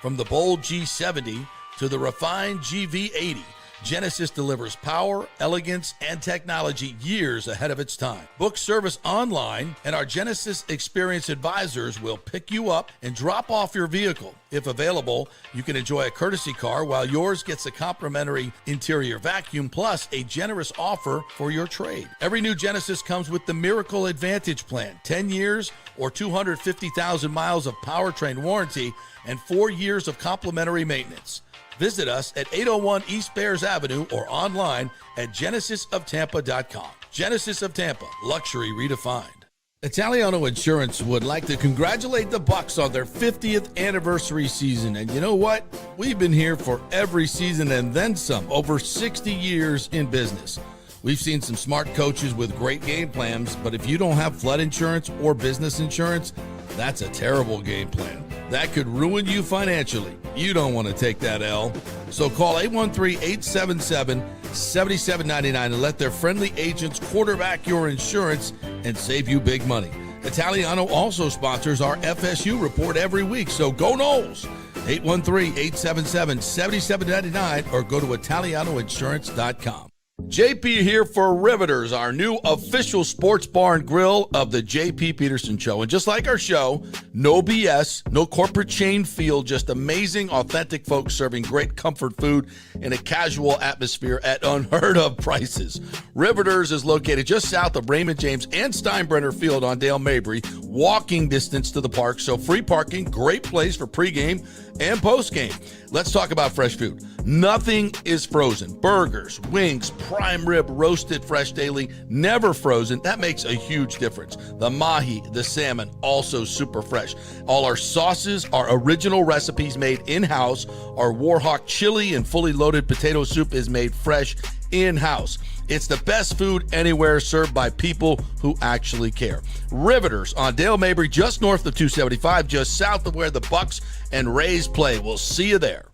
From the bold G70 to the refined GV80, Genesis delivers power, elegance, and technology years ahead of its time. Book service online, and our Genesis Experience advisors will pick you up and drop off your vehicle. If available, you can enjoy a courtesy car while yours gets a complimentary interior vacuum plus a generous offer for your trade. Every new Genesis comes with the Miracle Advantage Plan, 10 years or 250,000 miles of powertrain warranty and 4 years of complimentary maintenance. Visit us at 801 East Bears Avenue or online at genesisoftampa.com. Genesis of Tampa, luxury redefined. Italiano Insurance would like to congratulate the Bucs on their 50th anniversary season. And you know what? We've been here for every season and then some, over 60 years in business. We've seen some smart coaches with great game plans, but if you don't have flood insurance or business insurance, that's a terrible game plan. That could ruin you financially. You don't want to take that L. So call 813-877-7799 and let their friendly agents quarterback your insurance and save you big money. Italiano also sponsors our FSU report every week, so go Noles. 813-877-7799 or go to italianoinsurance.com. JP here for Riveters, our new official sports bar and grill of the JP Peterson Show. And just like our show, no BS, no corporate chain feel, just amazing, authentic folks serving great comfort food in a casual atmosphere at unheard of prices. Riveters is located just south of Raymond James and Steinbrenner Field on Dale Mabry, walking distance to the park. So free parking, great place for pregame and postgame. Let's talk about fresh food. Nothing is frozen. Burgers, wings, prime rib, roasted fresh daily, never frozen. That makes a huge difference. The mahi, the salmon, also super fresh. All our sauces are original recipes made in-house. Our Warhawk chili and fully loaded potato soup is made fresh in-house. It's the best food anywhere, served by people who actually care. Riveters on Dale Mabry, just north of 275, just south of where the Bucs and Rays play. We'll see you there.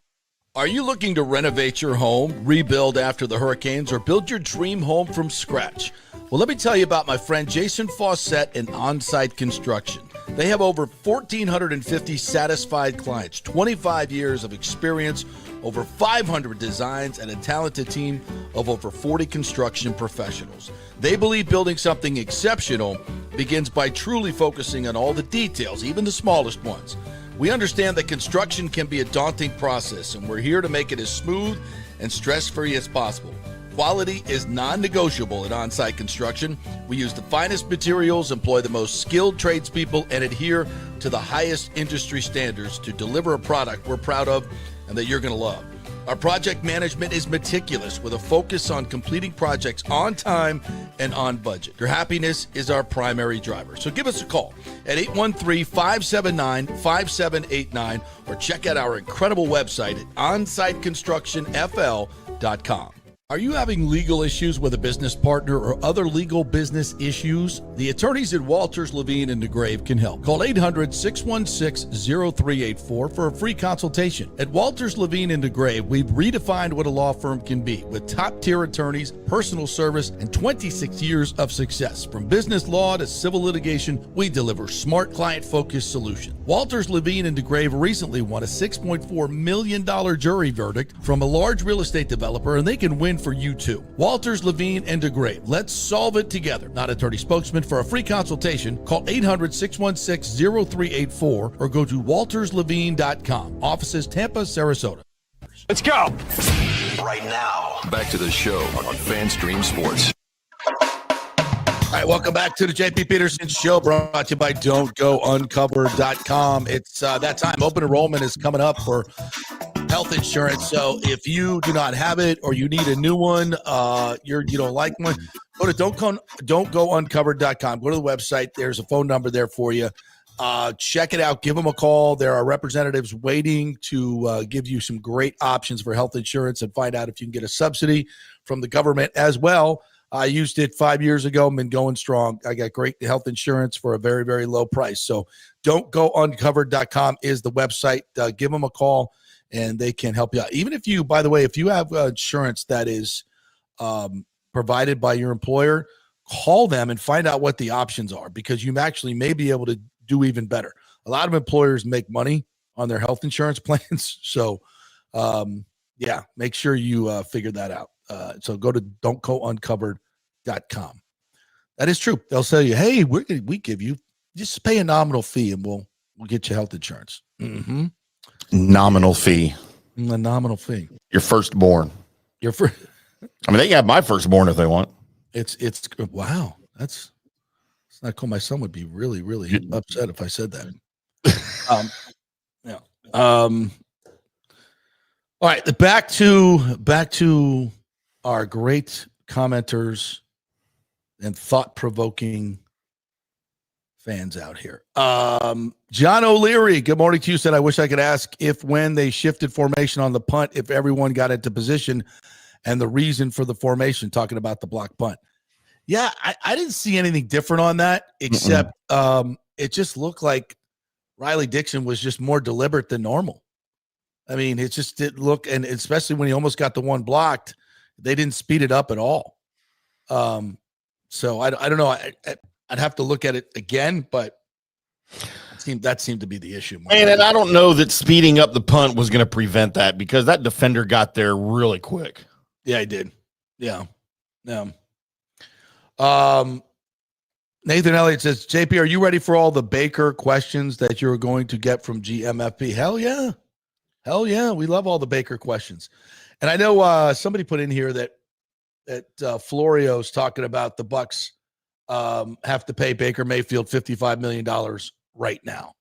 Are you looking to renovate your home, rebuild after the hurricanes, or build your dream home from scratch? Well, let me tell you about my friend Jason Fawcett and On-Site Construction. They have over 1,450 satisfied clients, 25 years of experience, over 500 designs, and a talented team of over 40 construction professionals. They believe building something exceptional begins by truly focusing on all the details, even the smallest ones. We understand that construction can be a daunting process, and we're here to make it as smooth and stress-free as possible. Quality is non-negotiable at On-Site Construction. We use the finest materials, employ the most skilled tradespeople, and adhere to the highest industry standards to deliver a product we're proud of and that you're going to love. Our project management is meticulous with a focus on completing projects on time and on budget. Your happiness is our primary driver. So give us a call at 813-579-5789 or check out our incredible website at onsiteconstructionfl.com. Are you having legal issues with a business partner or other legal business issues? The attorneys at Walters, Levine, and DeGrave can help. Call 800-616-0384 for a free consultation. At Walters, Levine, and DeGrave, we've redefined what a law firm can be with top-tier attorneys, personal service, and 26 years of success. From business law to civil litigation, we deliver smart, client-focused solutions. Walters, Levine, and DeGrave recently won a $6.4 million jury verdict from a large real estate developer, and they can win for you too. Walters, Levine, and DeGrave. Let's solve it together. Not attorney spokesman. For a free consultation, call 800-616-0384 or go to walterslevine.com. Offices Tampa, Sarasota. Let's go. Right now, back to the show on FanStream Sports. All right, welcome back to the JP Peterson Show, brought to you by Don'tGoUncovered.com. It's that time. Open enrollment is coming up for health insurance. So if you do not have it or you need a new one, you don't like one, go to Don'tGoUncovered.com. Go to the website. There's a phone number there for you. Check it out. Give them a call. There are representatives waiting to give you some great options for health insurance and find out if you can get a subsidy from the government as well. I used it 5 years ago. Been going strong. I got great health insurance for a very, very low price. So Don'tGoUncovered.com is the website. Give them a call and they can help you out. Even if you, by the way, if you have insurance that is provided by your employer, call them and find out what the options are, because you actually may be able to do even better. A lot of employers make money on their health insurance plans. So, make sure you figure that out. So go to Don'tGoUncovered.com. That is true. They'll tell you, hey, we give you, just pay a nominal fee and we'll get you health insurance. Mm-hmm. Nominal fee. A nominal fee. Your firstborn. Your first. I mean, they can have my firstborn if they want. It's wow. It's not cool. My son would be really, really upset if I said that. All right, back to our great commenters and thought-provoking fans out here. John O'Leary, good morning to you. Said, I wish I could ask if when they shifted formation on the punt, if everyone got into position and the reason for the formation, talking about the block punt. Yeah, I didn't see anything different on that, except it just looked like Riley Dixon was just more deliberate than normal. I mean, it just didn't look, and especially when he almost got the one blocked, they didn't speed it up at all. So I don't know. I'd have to look at it again, but that seemed to be the issue. And I don't know that speeding up the punt was going to prevent that, because that defender got there really quick. Yeah, he did. Yeah. Nathan Elliott says, JP, are you ready for all the Baker questions that you're going to get from GMFP? Hell yeah. We love all the Baker questions. And I know somebody put in here that Florio's talking about the Bucs have to pay Baker Mayfield $55 million right now.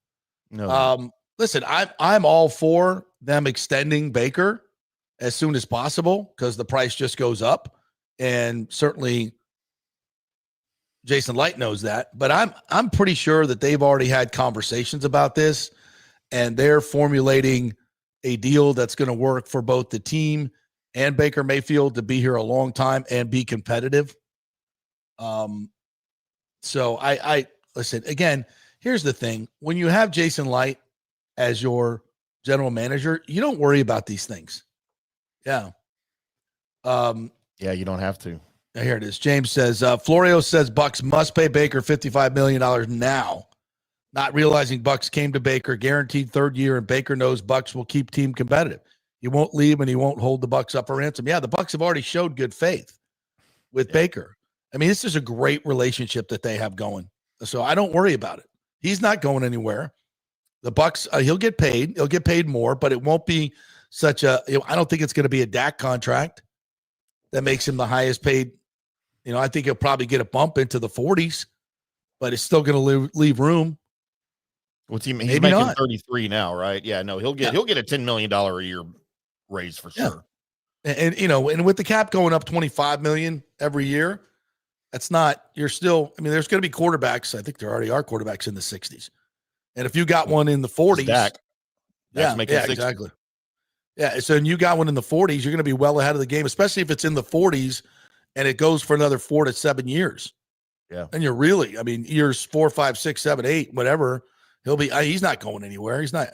No. Listen, I'm all for them extending Baker as soon as possible, because the price just goes up, and certainly Jason Light knows that. But I'm pretty sure that they've already had conversations about this, and they're formulating a deal that's going to work for both the team and Baker Mayfield to be here a long time and be competitive. So I listen, again, here's the thing. When you have Jason Light as your general manager, you don't worry about these things. Yeah. You don't have to. Here it is. James says, Florio says Bucs must pay Baker $55 million now. Not realizing Bucs came to Baker, guaranteed third year, and Baker knows Bucs will keep team competitive. He won't leave, and he won't hold the Bucs up for ransom. Yeah, the Bucs have already showed good faith with Baker. I mean, this is a great relationship that they have going. So I don't worry about it. He's not going anywhere. The Bucs, he'll get paid. He'll get paid more, but it won't be such a, I don't think it's going to be a Dak contract that makes him the highest paid. I think he'll probably get a bump into the 40s, but it's still going to leave room. What's he's Maybe making not. 33 now, right? Yeah, no, he'll get a $10 million a year raise for sure. And and with the cap going up $25 million every year, that's not. You're still. I mean, there's going to be quarterbacks. I think there already are quarterbacks in the 60s, and if you got one in the 40s, Dak's making 60. Exactly. Yeah, so and you got one in the 40s, you're going to be well ahead of the game, especially if it's in the 40s and it goes for another 4 to 7 years. Yeah, and you're really, years 4, 5, 6, 7, 8, whatever. He's not going anywhere. He's not.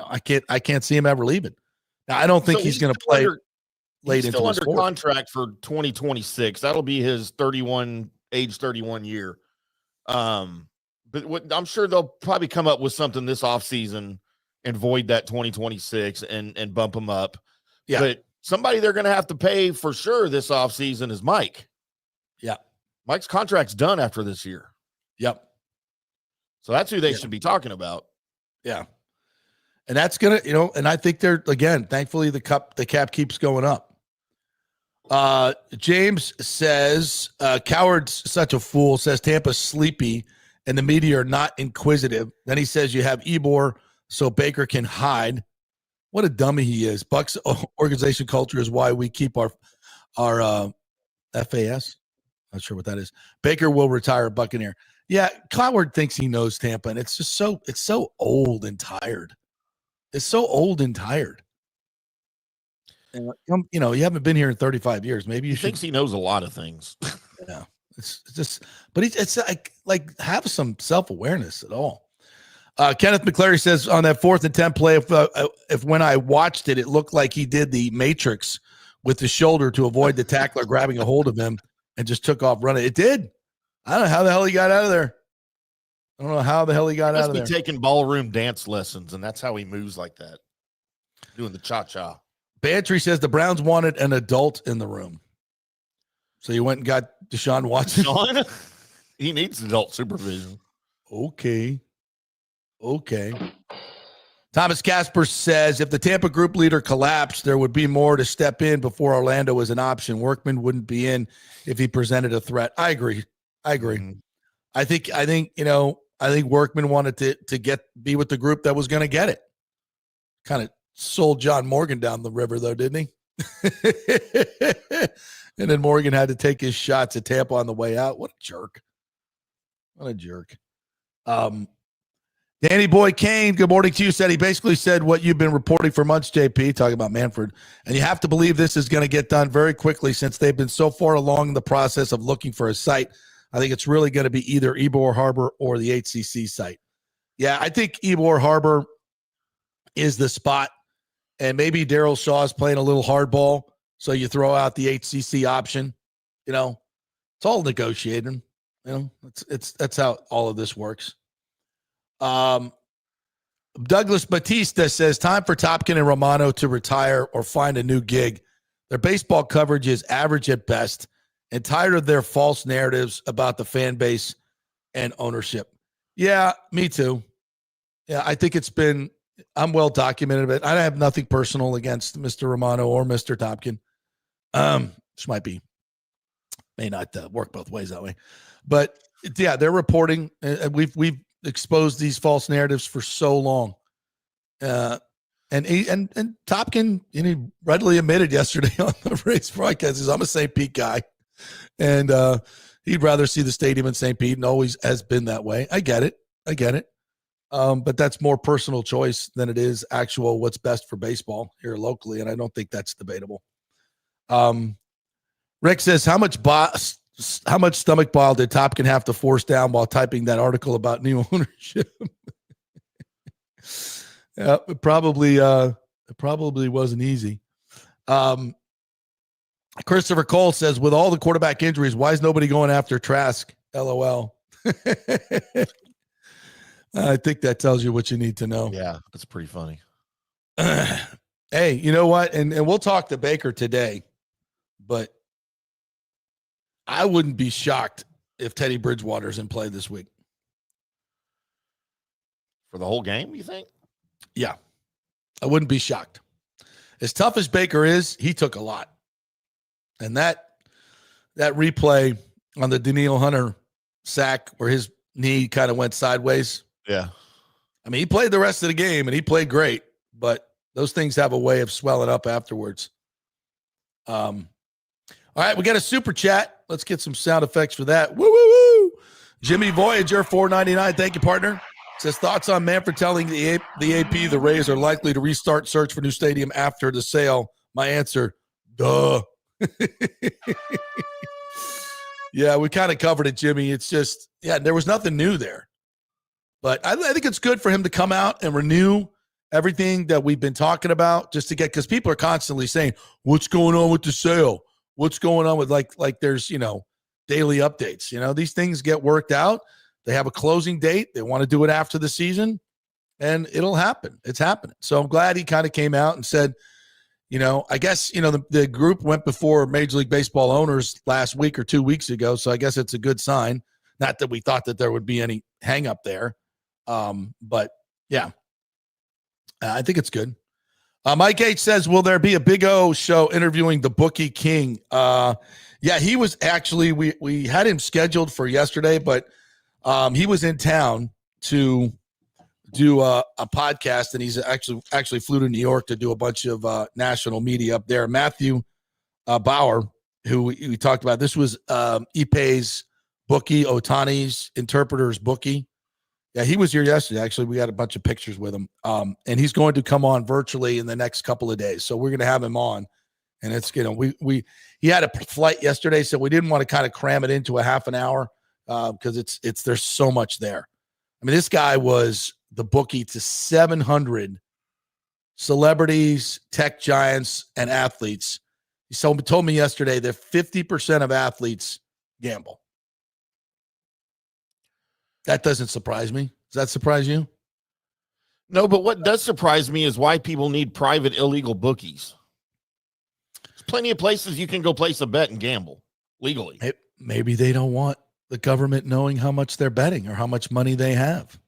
I can't see him ever leaving. Now, I don't think he's going to play late into his under contract for 2026. That'll be his age 31 year. But I'm sure they'll probably come up with something this offseason and void that 2026 and bump him up. Yeah. But somebody they're going to have to pay for sure this offseason is Mike. Yeah. Mike's contract's done after this year. Yep. So that's who they should be talking about. Yeah. And that's going to, and I think they're, again, thankfully the cap keeps going up. James says, Coward's such a fool, says Tampa's sleepy and the media are not inquisitive. Then he says you have Ebor so Baker can hide. What a dummy he is. Bucs organization culture is why we keep our FAS. Not sure what that is. Baker will retire a Buccaneer. Yeah, Coward thinks he knows Tampa, and it's just it's so old and tired. It's so old and tired. And, you haven't been here in 35 years. Maybe you thinks he knows a lot of things. Yeah, it's just, but it's like have some self-awareness at all. Kenneth McClary says on that 4th and 10 play, if when I watched it, it looked like he did the Matrix with the shoulder to avoid the tackler grabbing a hold of him and just took off running. It did. I don't know how the hell he got out of there. I don't know how the hell he got out of there. Must be taking ballroom dance lessons, and that's how he moves like that, doing the cha-cha. Bantry says the Browns wanted an adult in the room. So you went and got Deshaun Watson? Deshaun? He needs adult supervision. Okay. Thomas Casper says if the Tampa group leader collapsed, there would be more to step in before Orlando was an option. Workman wouldn't be in if he presented a threat. I agree. Mm-hmm. I think Workman wanted to be with the group that was going to get it. Kind of sold John Morgan down the river though, didn't he? And then Morgan had to take his shots at Tampa on the way out. What a jerk. Danny Boy Kane, good morning to you, said he basically said what you've been reporting for months, JP, talking about Manfred. And you have to believe this is going to get done very quickly since they've been so far along in the process of looking for a site. I think it's really going to be either Ybor Harbor or the HCC site. Yeah, I think Ybor Harbor is the spot. And maybe Daryl Shaw is playing a little hardball, so you throw out the HCC option. It's all negotiating. That's how all of this works. Douglas Batista says time for Topkin and Romano to retire or find a new gig. Their baseball coverage is average at best and tired of their false narratives about the fan base and ownership. Yeah, me too. Yeah, I think I'm well documented, but I have nothing personal against Mr. Romano or Mr. Topkin. This may not work both ways that way, but yeah, they're reporting. We've exposed these false narratives for so long. And Topkin, he readily admitted yesterday on the race broadcast, says, I'm a St. Pete guy. And he'd rather see the stadium in St. Pete and always has been that way. I get it. But that's more personal choice than it is actual what's best for baseball here locally. And I don't think that's debatable. Rick says, how much stomach bile did Topkin have to force down while typing that article about new ownership? Yeah, it probably wasn't easy. Christopher Cole says, with all the quarterback injuries, why is nobody going after Trask? LOL. I think that tells you what you need to know. Yeah, that's pretty funny. Hey, you know what? And we'll talk to Baker today, but I wouldn't be shocked if Teddy Bridgewater's in play this week. For the whole game, you think? Yeah, I wouldn't be shocked. As tough as Baker is, he took a lot. And that replay on the Daniil Hunter sack where his knee kind of went sideways. Yeah. I mean, he played the rest of the game and he played great, but those things have a way of swelling up afterwards. All right, we got a super chat. Let's get some sound effects for that. Woo, woo, woo. Jimmy Voyager, $4.99. Thank you, partner. Says thoughts on Manfred telling the AP the Rays are likely to restart search for new stadium after the sale. My answer, duh. Yeah, we kind of covered it, Jimmy. It's just, there was nothing new there. But I think it's good for him to come out and renew everything that we've been talking about just to get, because people are constantly saying, what's going on with the sale? What's going on with like there's, daily updates. These things get worked out. They have a closing date. They want to do it after the season, and it'll happen. It's happening. So I'm glad he kind of came out and said, I guess, the group went before Major League Baseball owners last week or 2 weeks ago. So I guess it's a good sign. Not that we thought that there would be any hang up there. But yeah, I think it's good. Mike H says, will there be a Big O show interviewing the bookie king? Yeah, he was actually, we had him scheduled for yesterday, but he was in town to do a podcast, and he's actually flew to New York to do a bunch of national media up there. Matthew Bauer, who we talked about, this was Ipe's bookie, Otani's interpreter's bookie. Yeah, he was here yesterday. Actually, we got a bunch of pictures with him, and he's going to come on virtually in the next couple of days. So we're going to have him on, and it's he had a flight yesterday, so we didn't want to kind of cram it into a half an hour because there's so much there. I mean, this guy was the bookie to 700 celebrities, tech giants, and athletes. He told me yesterday that 50% of athletes gamble. That doesn't surprise me. Does that surprise you? No, but what does surprise me is why people need private illegal bookies. There's plenty of places you can go place a bet and gamble legally. Maybe they don't want the government knowing how much they're betting or how much money they have,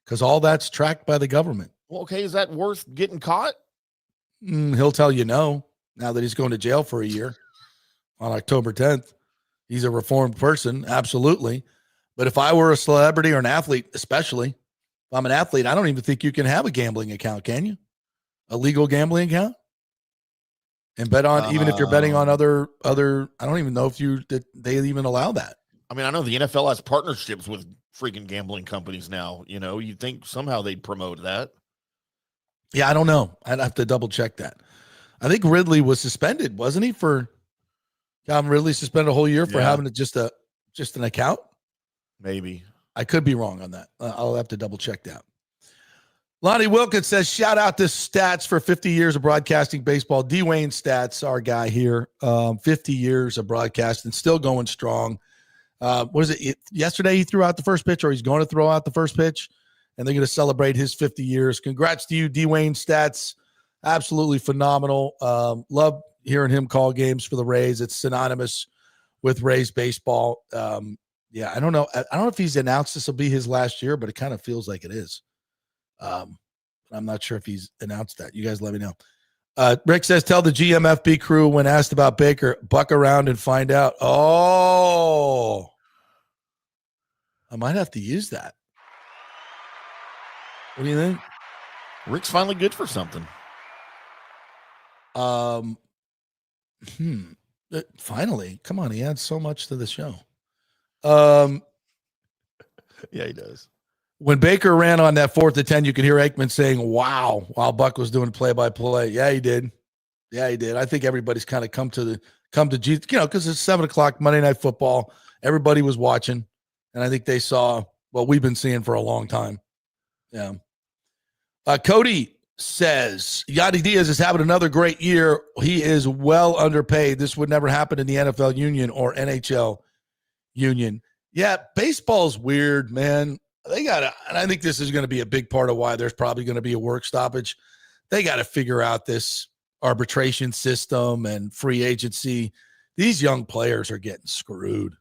because all that's tracked by the government. Well, okay, is that worth getting caught? He'll tell you no, now that he's going to jail for a year on October 10th. He's a reformed person, absolutely. But if I were a celebrity or an athlete, especially if I'm an athlete, I don't even think you can have a gambling account, can you? A legal gambling account? And bet on, even if you're betting on other, I don't even know if they even allow that. I mean, I know the NFL has partnerships with freaking gambling companies now. You'd think somehow they'd promote that. Yeah, I don't know. I'd have to double check that. I think Ridley was suspended, wasn't he? Ridley suspended a whole year for having just an account. Maybe. I could be wrong on that. I'll have to double check that. Lonnie Wilkins says, shout out to Stats for 50 years of broadcasting baseball. Dwayne Stats, our guy here, 50 years of broadcasting, still going strong. Was it yesterday he threw out the first pitch, or he's going to throw out the first pitch, and they're going to celebrate his 50 years. Congrats to you, Dwayne Stats. Absolutely phenomenal. Love hearing him call games for the Rays. It's synonymous with Rays baseball. Yeah, I don't know. I don't know if he's announced this will be his last year, but it kind of feels like it is. I'm not sure if he's announced that. You guys let me know. Rick says, tell the GMFB crew when asked about Baker, buck around and find out. Oh, I might have to use that. What do you think? Rick's finally good for something. Finally, come on. He adds so much to the show. Yeah, he does. When Baker ran on that 4th and 10, you could hear Aikman saying, wow, while Buck was doing play-by-play. Yeah, he did. I think everybody's kind of come to Jesus, because it's 7:00 Monday Night Football. Everybody was watching, and I think they saw what we've been seeing for a long time. Yeah. Cody says, Yadi Diaz is having another great year. He is well underpaid. This would never happen in the NFL union or NHL union. Yeah, baseball's weird, man. They got to, and I think this is going to be a big part of why there's probably going to be a work stoppage. They got to figure out this arbitration system and free agency. These young players are getting screwed.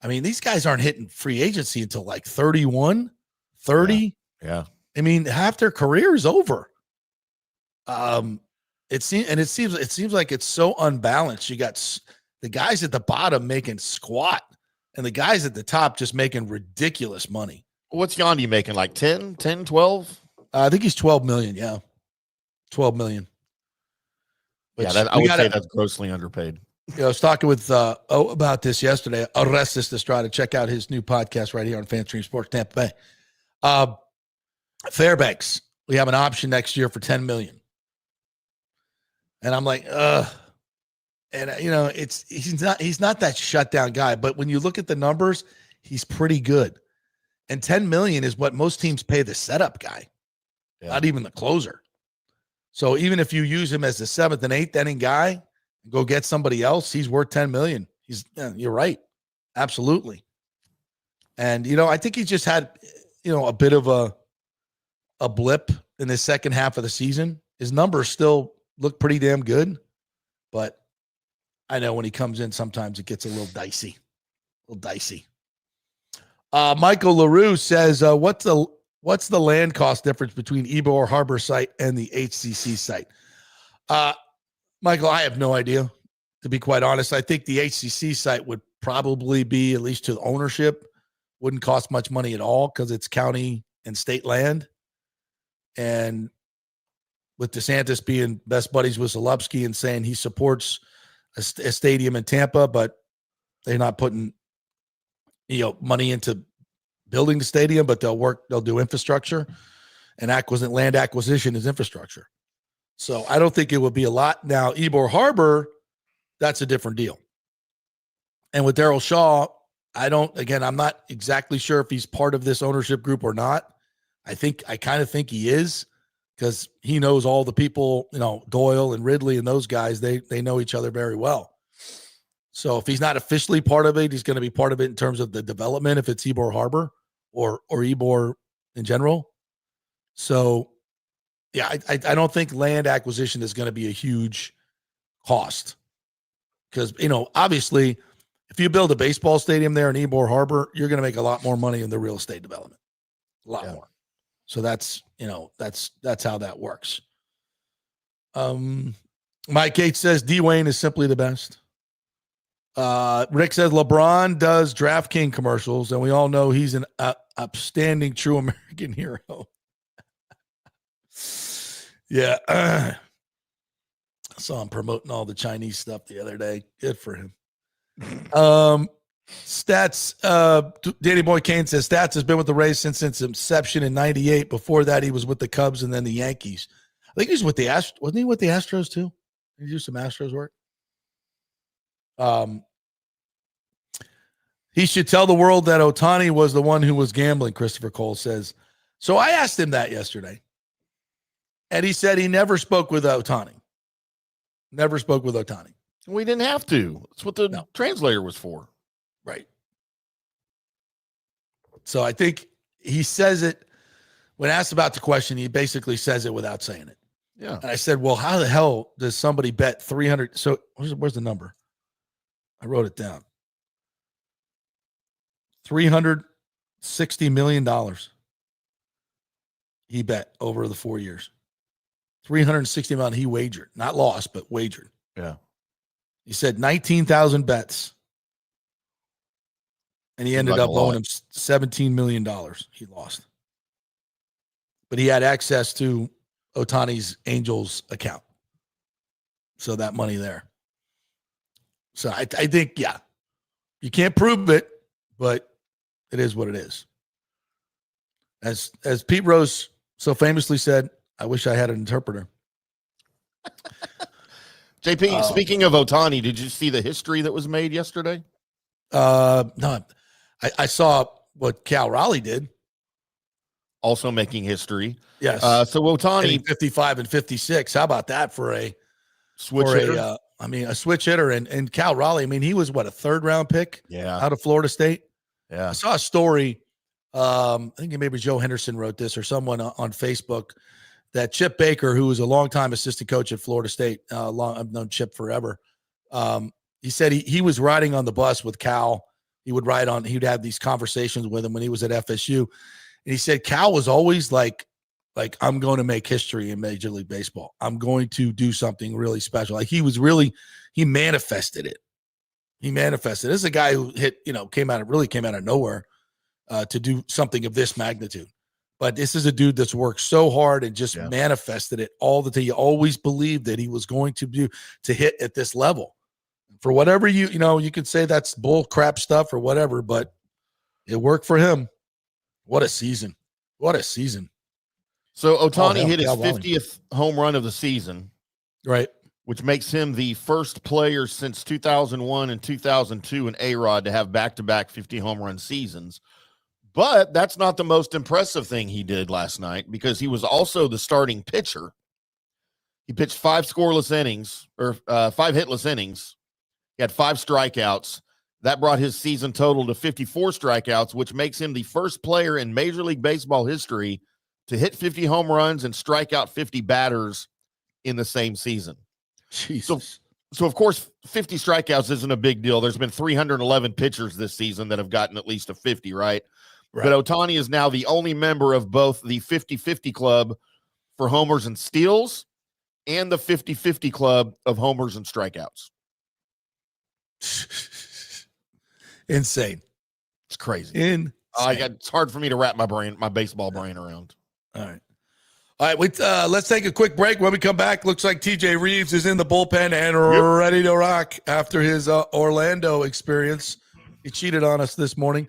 I mean, these guys aren't hitting free agency until like 31, 30. Yeah. I mean, half their career is over. It seems like it's so unbalanced. You got the guys at the bottom making squat, and the guys at the top just making ridiculous money. What's Yandy making? Like 10, 12? I think he's 12 million. Yeah. 12 million. Yeah, I would say that's grossly underpaid. I was talking with about this yesterday. Orestes Estrada. Check out his new podcast right here on FanStream Sports Tampa Bay. Fairbanks, we have an option next year for $10 million. And I'm like, and he's not that shutdown guy, but when you look at the numbers, he's pretty good. And $10 million is what most teams pay the setup guy, not even the closer. So even if you use him as the 7th and 8th inning guy, go get somebody else, he's worth $10 million. You're right. Absolutely. And, I think he just had, a bit of a blip in the second half of the season. His numbers still look pretty damn good, but I know when he comes in, sometimes it gets a little dicey. Michael LaRue says, what's the land cost difference between Ybor Harbor site and the HCC site? Michael, I have no idea, to be quite honest. I think the HCC site would probably be, at least to the ownership, wouldn't cost much money at all because it's county and state land. And with DeSantis being best buddies with Zalupski and saying he supports a stadium in Tampa, but they're not putting money into building the stadium, but they'll do infrastructure, and land acquisition is infrastructure. So I don't think it would be a lot. Now, Ybor Harbor, that's a different deal. And with Darryl Shaw, I'm not exactly sure if he's part of this ownership group or not. I kind of think he is, because he knows all the people, Doyle and Ridley and those guys, they know each other very well. So if he's not officially part of it, he's going to be part of it in terms of the development, if it's Ybor Harbor or Ybor in general. So, yeah, I don't think land acquisition is going to be a huge cost, because, obviously, if you build a baseball stadium there in Ybor Harbor, you're going to make a lot more money in the real estate development, a lot more. So that's how that works. Mike Gates says Dwayne is simply the best. Rick says LeBron does DraftKings commercials, and we all know he's an upstanding true American hero. Yeah. I saw him promoting all the Chinese stuff the other day. Good for him. Stats, Danny Boy Kane says Stats has been with the Rays since its inception in 98. Before that, he was with the Cubs and then the Yankees. I think he was with the Astros. Wasn't he with the Astros too? Did he do some Astros work? He should tell the world that Ohtani was the one who was gambling, Christopher Cole says. So I asked him that yesterday, and he said he never spoke with Ohtani. Never spoke with Ohtani. We didn't have to. That's what the translator was for. Right. So I think he says it when asked about the question. He basically says it without saying it. Yeah. And I said, well, how the hell does somebody bet 300? So where's the number? I wrote it down. $360 million. He bet over the 4 years. 360 million he wagered, not lost, but wagered. Yeah. He said 19,000 bets. And he ended up owing him $17 million. He lost. But he had access to Ohtani's Angels account. So that money there. So I think, yeah, you can't prove it, but it is what it is. As Pete Rose so famously said, I wish I had an interpreter. JP, speaking of Ohtani, did you see the history that was made yesterday? No, I saw what Cal Raleigh did. Also making history. Yes. So Ohtani 55 and 56. How about that for a switch hitter? A switch hitter. And Cal Raleigh, a was what, a 3rd round pick? Yeah. Out of Florida State. Yeah. I saw a story. I think maybe Joe Henderson wrote this or someone on Facebook, that Chip Baker, who was a longtime assistant coach at Florida State, I've known Chip forever. He said he was riding on the bus with Cal. He'd have these conversations with him when he was at FSU. And he said Cal was always like, I'm going to make history in Major League Baseball. I'm going to do something really special. Like he manifested it. He manifested. This is a guy who came out of nowhere to do something of this magnitude. But this is a dude that's worked so hard and just manifested it all the time. You always believed that he was going to hit at this level. For whatever you could say that's bull crap stuff or whatever, but it worked for him. What a season. What a season. So Ohtani hit his 50th home run of the season. Right. Which makes him the first player since 2001 and 2002 in A-Rod to have back-to-back 50 home run seasons. But that's not the most impressive thing he did last night, because he was also the starting pitcher. He pitched 5 scoreless innings, or 5 hitless innings. He had 5 strikeouts. That brought his season total to 54 strikeouts, which makes him the first player in Major League Baseball history to hit 50 home runs and strike out 50 batters in the same season. Jesus. So of course, 50 strikeouts isn't a big deal. There's been 311 pitchers this season that have gotten at least a 50, right? But Ohtani is now the only member of both the 50-50 club for homers and steals and the 50-50 club of homers and strikeouts. Insane. It's crazy. It's hard for me to wrap my baseball brain around. All right. Let's take a quick break. When we come back, looks like TJ Reeves is in the bullpen and ready to rock after his Orlando experience. He cheated on us this morning.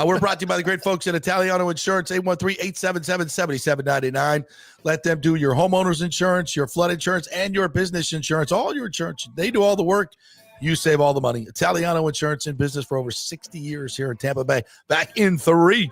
We're brought to you by the great folks at Italiano Insurance, 813-877-7799. Let them do your homeowner's insurance, your flood insurance, and your business insurance, all your insurance. They do all the work. You save all the money. Italiano Insurance, in business for over 60 years here in Tampa Bay. Back in 3.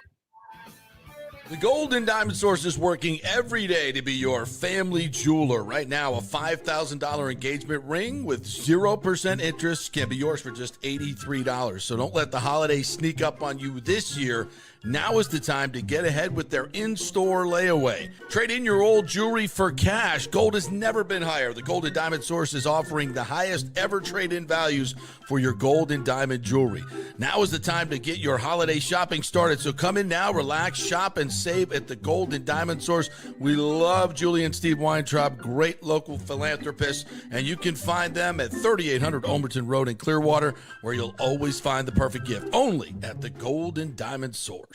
The Golden Diamond Source is working every day to be your family jeweler. Right now, a $5,000 engagement ring with 0% interest can be yours for just $83. So don't let the holidays sneak up on you this year. Now is the time to get ahead with their in-store layaway. Trade in your old jewelry for cash. Gold has never been higher. The Golden Diamond Source is offering the highest ever trade-in values for your gold and diamond jewelry. Now is the time to get your holiday shopping started. So come in now, relax, shop, and save at the Golden Diamond Source. We love Julie and Steve Weintraub, great local philanthropists, and you can find them at 3800 Omerton Road in Clearwater, where you'll always find the perfect gift, only at the Golden Diamond Source.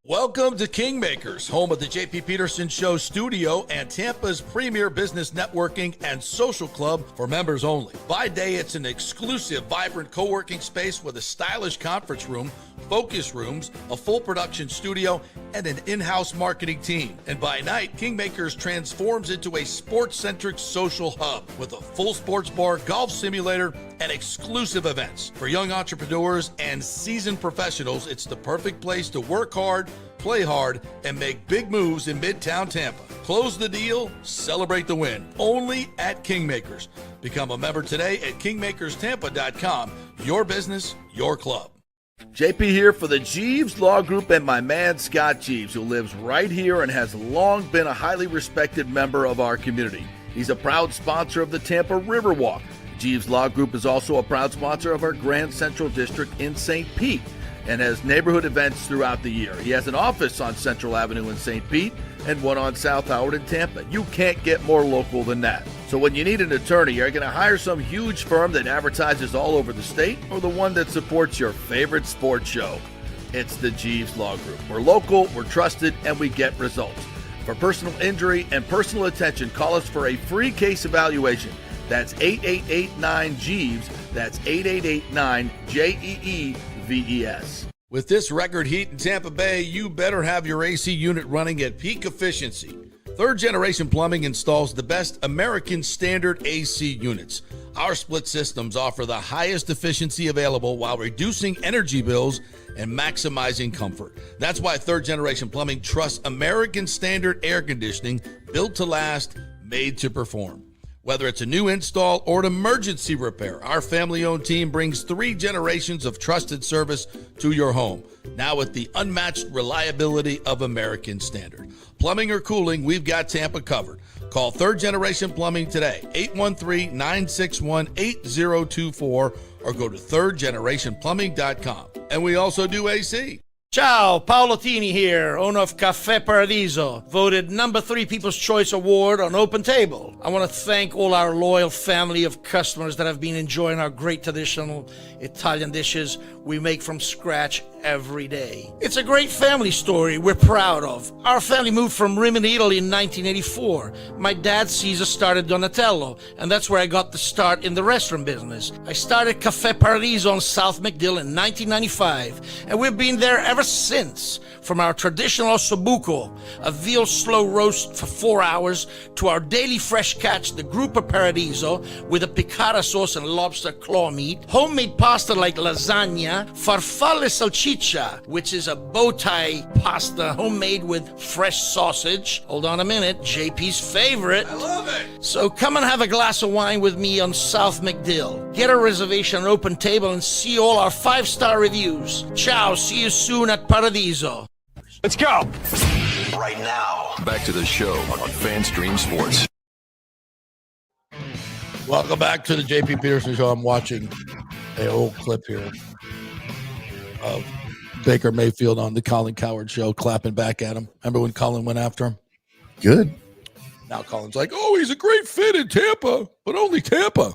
Welcome to Kingmakers, home of the JP Peterson Show studio and Tampa's premier business networking and social club for members only. By day, it's an exclusive, vibrant co-working space with a stylish conference room, focus rooms, a full production studio, and an in-house marketing team. And by night, Kingmakers transforms into a sports-centric social hub with a full sports bar, golf simulator, and exclusive events. For young entrepreneurs and seasoned professionals, it's the perfect place to work hard, play hard, and make big moves in Midtown Tampa. Close the deal, celebrate the win. Only at Kingmakers. Become a member today at kingmakerstampa.com. Your business, your club. JP here for the Jeeves Law Group and my man Scott Jeeves, who lives right here and has long been a highly respected member of our community. He's a proud sponsor of the Tampa Riverwalk. Jeeves Law Group is also a proud sponsor of our Grand Central District in St. Pete and has neighborhood events throughout the year. He has an office on Central Avenue in St. Pete and one on South Howard in Tampa. You can't get more local than that. So when you need an attorney, are you going to hire some huge firm that advertises all over the state, or the one that supports your favorite sports show? It's the Jeeves Law Group. We're local, we're trusted, and we get results. For personal injury and personal attention, call us for a free case evaluation. That's 8889-JEEVES. That's 8889-JEEVES. With this record heat in Tampa Bay, you better have your AC unit running at peak efficiency. Third Generation Plumbing installs the best American standard AC units. Our split systems offer the highest efficiency available while reducing energy bills and maximizing comfort. That's why Third Generation Plumbing trusts American standard air conditioning, built to last, made to perform. Whether it's a new install or an emergency repair, our family-owned team brings 3 generations of trusted service to your home, now with the unmatched reliability of American Standard. Plumbing or cooling, we've got Tampa covered. Call Third Generation Plumbing today, 813-961-8024, or go to thirdgenerationplumbing.com. And we also do AC. Ciao, Paolo Tini here, owner of Caffè Paradiso, voted number 3 People's Choice Award on Open Table. I want to thank all our loyal family of customers that have been enjoying our great traditional Italian dishes we make from scratch every day. It's a great family story we're proud of. Our family moved from Rimini, Italy in 1984. My dad, Caesar, started Donatello, and that's where I got the start in the restaurant business. I started Caffè Paradiso on South McDill in 1995, and we've been there ever since. From our traditional ossobuco, a veal slow roast for 4 hours, to our daily fresh catch, the Gruppo Paradiso, with a piccata sauce and lobster claw meat, homemade pasta like lasagna, farfalle salchicha, which is a bow tie pasta homemade with fresh sausage. Hold on a minute, JP's favorite. I love it. So come and have a glass of wine with me on South McDill. Get a reservation on Open Table and see all our 5-star reviews. Ciao, see you soon at Paradiso. Let's go. Right now, back to the show on FanStream Sports. Welcome back to the JP Peterson Show. I'm watching an old clip here of Baker Mayfield on the Colin Cowherd Show clapping back at him. Remember when Colin went after him? Good. Now Colin's like, oh, he's a great fit in Tampa, but only Tampa.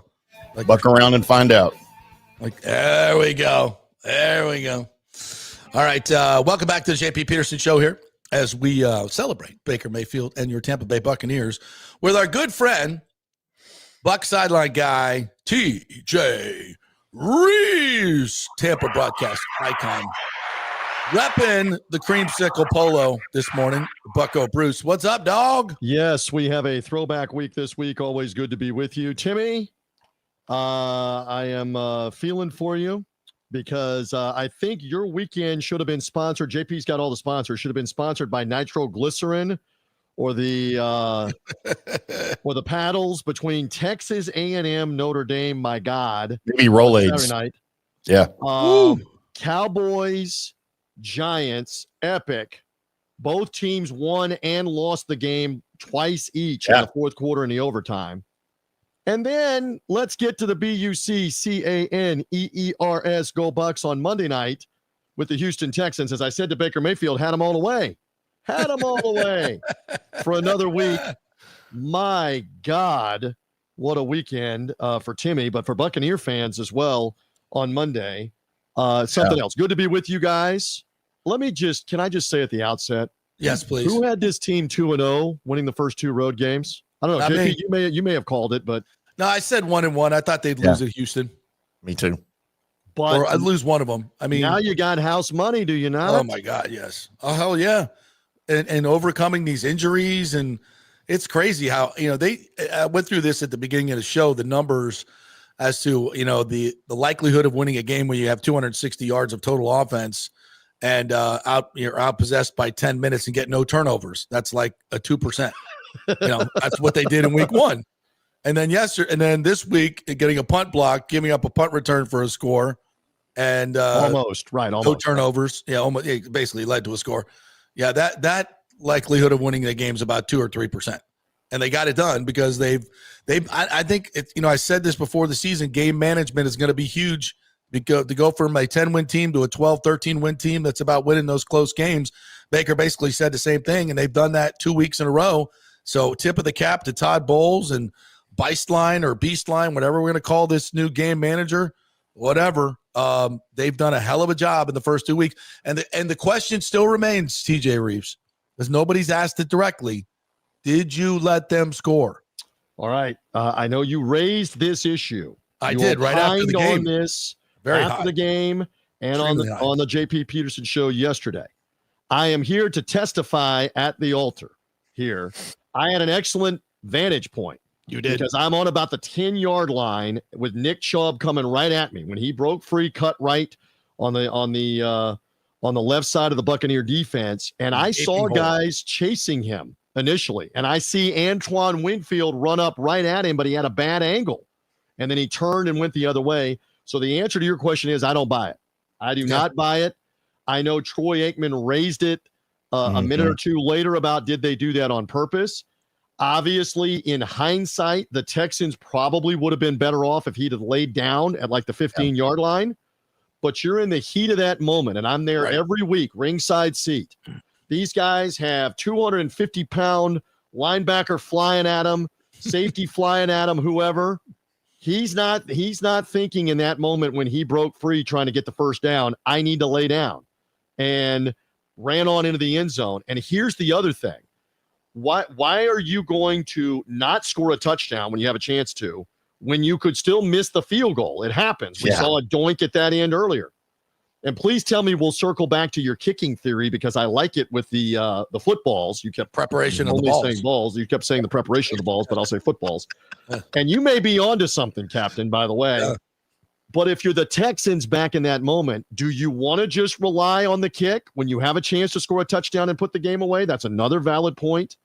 Like, Buck around and find out. Like, there we go. There we go. All right. Welcome back to the JP Peterson Show here as we celebrate Baker Mayfield and your Tampa Bay Buccaneers with our good friend, Bucs sideline guy, TJ Reeves, Tampa broadcast icon, repping the creamsicle polo this morning. Bucko Bruce, what's up, dog? Yes, we have a throwback week this week. Always good to be with you. Timmy, I am feeling for you because I think your weekend should have been sponsored. JP's got all the sponsors. Should have been sponsored by nitroglycerin or the paddles between Texas A&M, Notre Dame. My God, Maybe Rolaids. Saturday night. Yeah. Cowboys, Giants, epic. Both teams won and lost the game twice each in the fourth quarter and the overtime. And then let's get to the Buccaneers Go Bucks on Monday night with the Houston Texans. As I said to Baker Mayfield, had them all the way. Had them all the way for another week. My God, what a weekend for Timmy, but for Buccaneer fans as well on Monday. Something else. Good to be with you guys. Can I just say at the outset? Yes, please. Who had this team 2-0, winning the first 2 road games? I don't know. JP, you may have called it, but no, I said 1-1. I thought they'd lose at Houston. Me too. But or I'd lose one of them. I mean, now you got house money, do you not? Oh my God, yes. Oh hell yeah, and overcoming these injuries, and it's crazy how they went through this at the beginning of the show. The numbers as to the likelihood of winning a game when you have 260 yards of total offense and you're outpossessed by 10 minutes and get no turnovers. That's like a 2%. That's what they did in week 1. And then this week, getting a punt block, giving up a punt return for a score, and almost no turnovers. Yeah, almost. Yeah, basically led to a score. Yeah, that likelihood of winning the game is about 2 or 3%, and they got it done because I think I said this before the season. Game management is going to be huge to go from a 10-win team to a 12, 13-win team that's about winning those close games. Baker basically said the same thing, and they've done that 2 weeks in a row. So tip of the cap to Todd Bowles and Beistline or Beastline, whatever we're going to call this new game manager, whatever. They've done a hell of a job in the first 2 weeks. And the question still remains, TJ Reeves, because nobody's asked it directly. Did you let them score? All right. I know you raised this issue. I did right after the game. On this Very after high. the game and on the JP Peterson show yesterday. I am here to testify at the altar here. I had an excellent vantage point. You did. Because I'm on about the 10-yard line with Nick Chubb coming right at me. When he broke free, cut right on the left side of the Buccaneer defense, and I saw guys chasing him initially, and I see Antoine Winfield run up right at him, but he had a bad angle, and then he turned and went the other way. So the answer to your question is I don't buy it. I do not buy it. I know Troy Aikman raised it a minute or two later about did they do that on purpose. Obviously, in hindsight, the Texans probably would have been better off if he'd have laid down at like the 15-yard line. but you're in the heat of that moment, and I'm there every week, ringside seat. These guys have 250-pound linebacker flying at them, safety flying at them, whoever. He's not thinking in that moment when he broke free trying to get the first down, I need to lay down, and ran on into the end zone. And here's the other thing. Why are you going to not score a touchdown when you have a chance to, when you could still miss the field goal? It happens. We saw a doink at that end earlier. And please tell me we'll circle back to your kicking theory, because I like it with the footballs. You kept preparation of the balls. Saying balls. You kept saying the preparation of the balls, but I'll say footballs. And you may be onto something, Captain, by the way. Yeah. But if you're the Texans back in that moment, do you want to just rely on the kick when you have a chance to score a touchdown and put the game away? That's another valid point.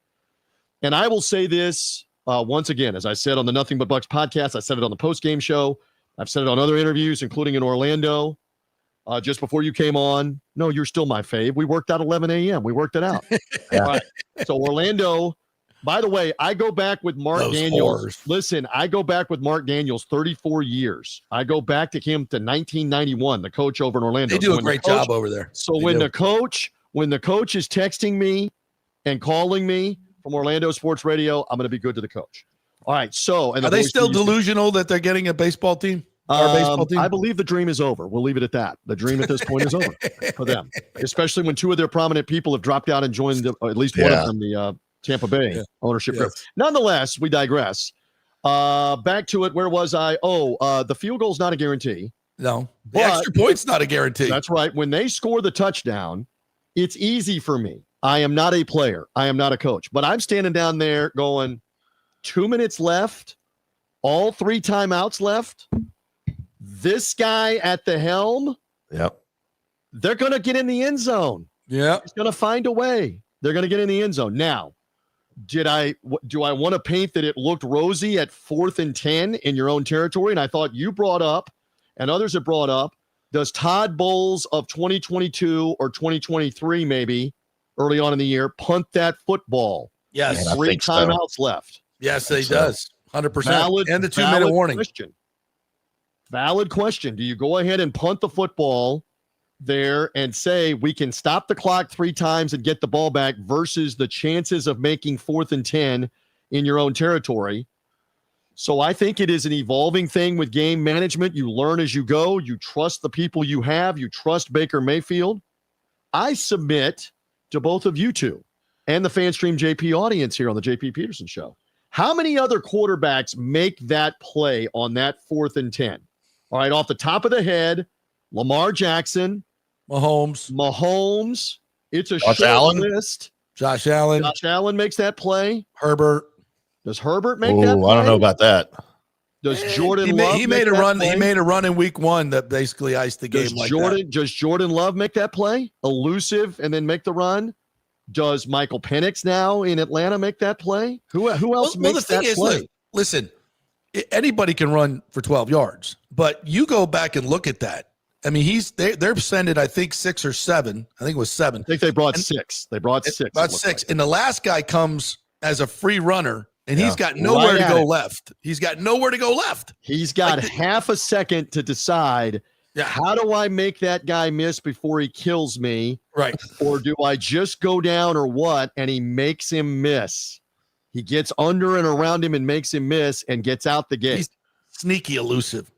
And I will say this once again, as I said on the Nothing But Bucs podcast, I said it on the post-game show. I've said it on other interviews, including in Orlando. Just before you came on, no, you're still my fave. We worked out 11 a.m. We worked it out. All right. So Orlando, by the way, I go back with Mark Daniels. Horrors. Listen, I go back with Mark Daniels 34 years. I go back to him to 1991, the coach over in Orlando. They do a great job over there. So when the coach is texting me and calling me from Orlando Sports Radio, I'm going to be good to the coach. All right. So, and are they still delusional that they're getting a baseball team? I believe the dream is over. We'll leave it at that. The dream at this point is over for them, especially when two of their prominent people have dropped out and joined at least one of them, the Tampa Bay ownership group. Nonetheless, we digress. Back to it. Where was I? The field goal is not a guarantee. No, the extra point's not a guarantee. That's right. When they score the touchdown, it's easy for me. I am not a player. I am not a coach. But I'm standing down there going, 2 minutes left, all 3 timeouts left. This guy at the helm, they're going to get in the end zone. Yeah. He's going to find a way. They're going to get in the end zone. Now, do I want to paint that it looked rosy at 4th and 10 in your own territory? And I thought you brought up, and others have brought up, does Todd Bowles of 2022 or 2023 maybe early on in the year punt that football? Yes. 3 timeouts left. Yes, he does. 100%. And the 2-minute warning. Valid question. Do you go ahead and punt the football there and say we can stop the clock 3 times and get the ball back versus the chances of making 4th and 10 in your own territory? So I think it is an evolving thing with game management. You learn as you go. You trust the people you have. You trust Baker Mayfield. I submit to both of you two and the FanStream JP audience here on the JP Peterson Show. How many other quarterbacks make that play on that 4th and 10? All right, off the top of the head, Lamar Jackson, Mahomes. It's a short list. Josh Allen. Josh Allen makes that play. Herbert. Does Herbert make that play? I don't know about that. Does Jordan Love he made a run? Play? He made a run in week 1 that basically iced the game. Does Jordan Love make that play? Elusive and then make the run? Does Michael Penix now in Atlanta make that play? Who else makes that play? Listen, anybody can run for 12 yards, but you go back and look at that. I mean, they're sending, I think, 6 or 7. I think it was 7. I think they brought 6. They brought 6. About 6. Like. And the last guy comes as a free runner, and he's got nowhere to go left. He's got nowhere to go left. He's got half a second to decide, how do I make that guy miss before he kills me? Right. Or do I just go down or what? And he makes him miss. He gets under and around him and makes him miss and gets out the gate. He's sneaky elusive.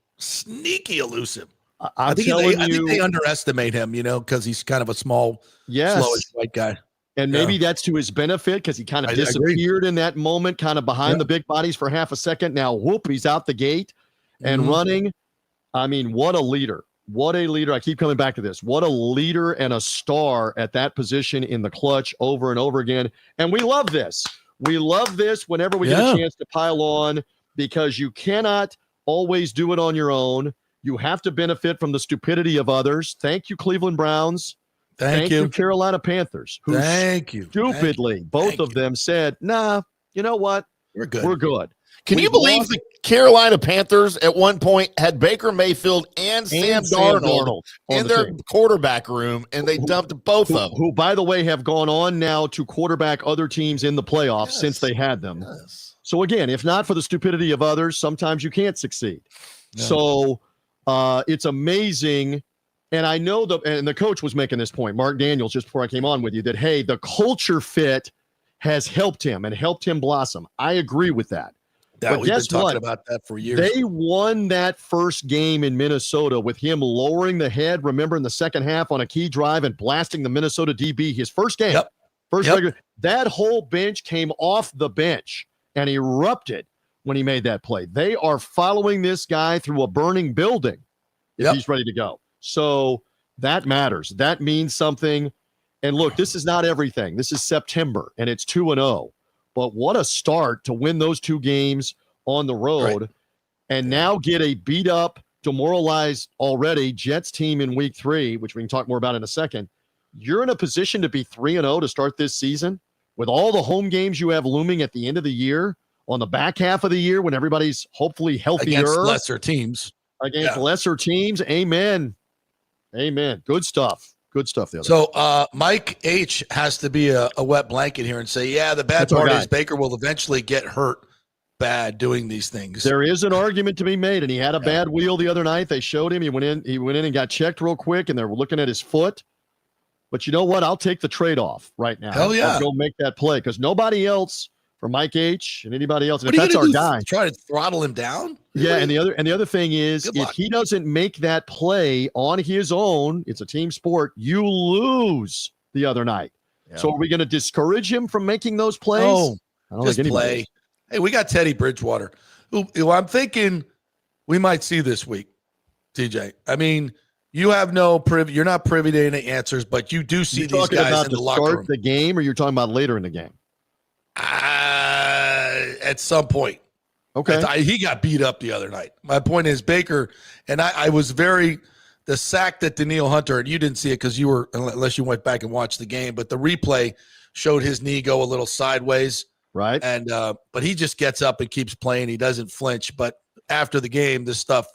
I think they underestimate him, because he's kind of a small, slowish white guy. And maybe that's to his benefit because he kind of disappeared in that moment, kind of behind the big bodies for half a second. Now, whoop, he's out the gate and running. I mean, what a leader. What a leader. I keep coming back to this. What a leader and a star at that position in the clutch over and over again. And we love this. We love this whenever we get a chance to pile on because you cannot always do it on your own. You have to benefit from the stupidity of others. Thank you, Cleveland Browns. Thank you, Carolina Panthers. Who stupidly, both of them said, nah, you know what? We're good. We're good. Can you believe the Carolina Panthers at one point had Baker Mayfield and Sam Darnold in their quarterback room, and they dumped both of them? Who, by the way, have gone on now to quarterback other teams in the playoffs since they had them. Yes. So, again, if not for the stupidity of others, sometimes you can't succeed. No. So it's amazing And I know and the coach was making this point, Mark Daniels, just before I came on with you, that, hey, the culture fit has helped him and helped him blossom. I agree with that. Yeah, but we've been guess talking what? about that for years. They won that first game in Minnesota with him lowering the head, remember, in the second half on a key drive and blasting the Minnesota DB, his first game. Yep. Regular. That whole bench came off the bench and erupted when he made that play. They are following this guy through a burning building if he's ready to go. So that matters. That means something. And look, this is not everything. This is September, and it's 2-0. But what a start to win those 2 games on the road and now get a beat-up, demoralized already Jets team in week 3, which we can talk more about in a second. You're in a position to be 3-0 to start this season with all the home games you have looming at the end of the year, on the back half of the year when everybody's hopefully healthier. Against lesser teams. Lesser teams. Amen. Good stuff. Good stuff. So Mike H has to be a wet blanket here and say, the bad part is Baker will eventually get hurt bad doing these things. There is an argument to be made, and he had a bad wheel the other night. They showed him. He went in and got checked real quick, and they were looking at his foot. But you know what? I'll take the trade-off right now. Hell yeah. I'll go make that play because nobody else, for Mike H and anybody else, and if that's our guy, try to throttle him down. Yeah, and the other thing is, if he doesn't make that play on his own, it's a team sport. You lose the other night. Yeah. So are we going to discourage him from making those plays? No, I don't just think anybody. Play. Hey, we got Teddy Bridgewater, who I'm thinking we might see this week. TJ, I mean, you have no privy. You're not privy to any answers, but you do see these guys in the locker room. Start the game, or you're talking about later in the game? At some point. Okay. He got beat up the other night. My point is Baker, and I was the sack that Danielle Hunter, and you didn't see it because you were, unless you went back and watched the game, but the replay showed his knee go a little sideways. Right. And, but he just gets up and keeps playing. He doesn't flinch. But after the game, this stuff,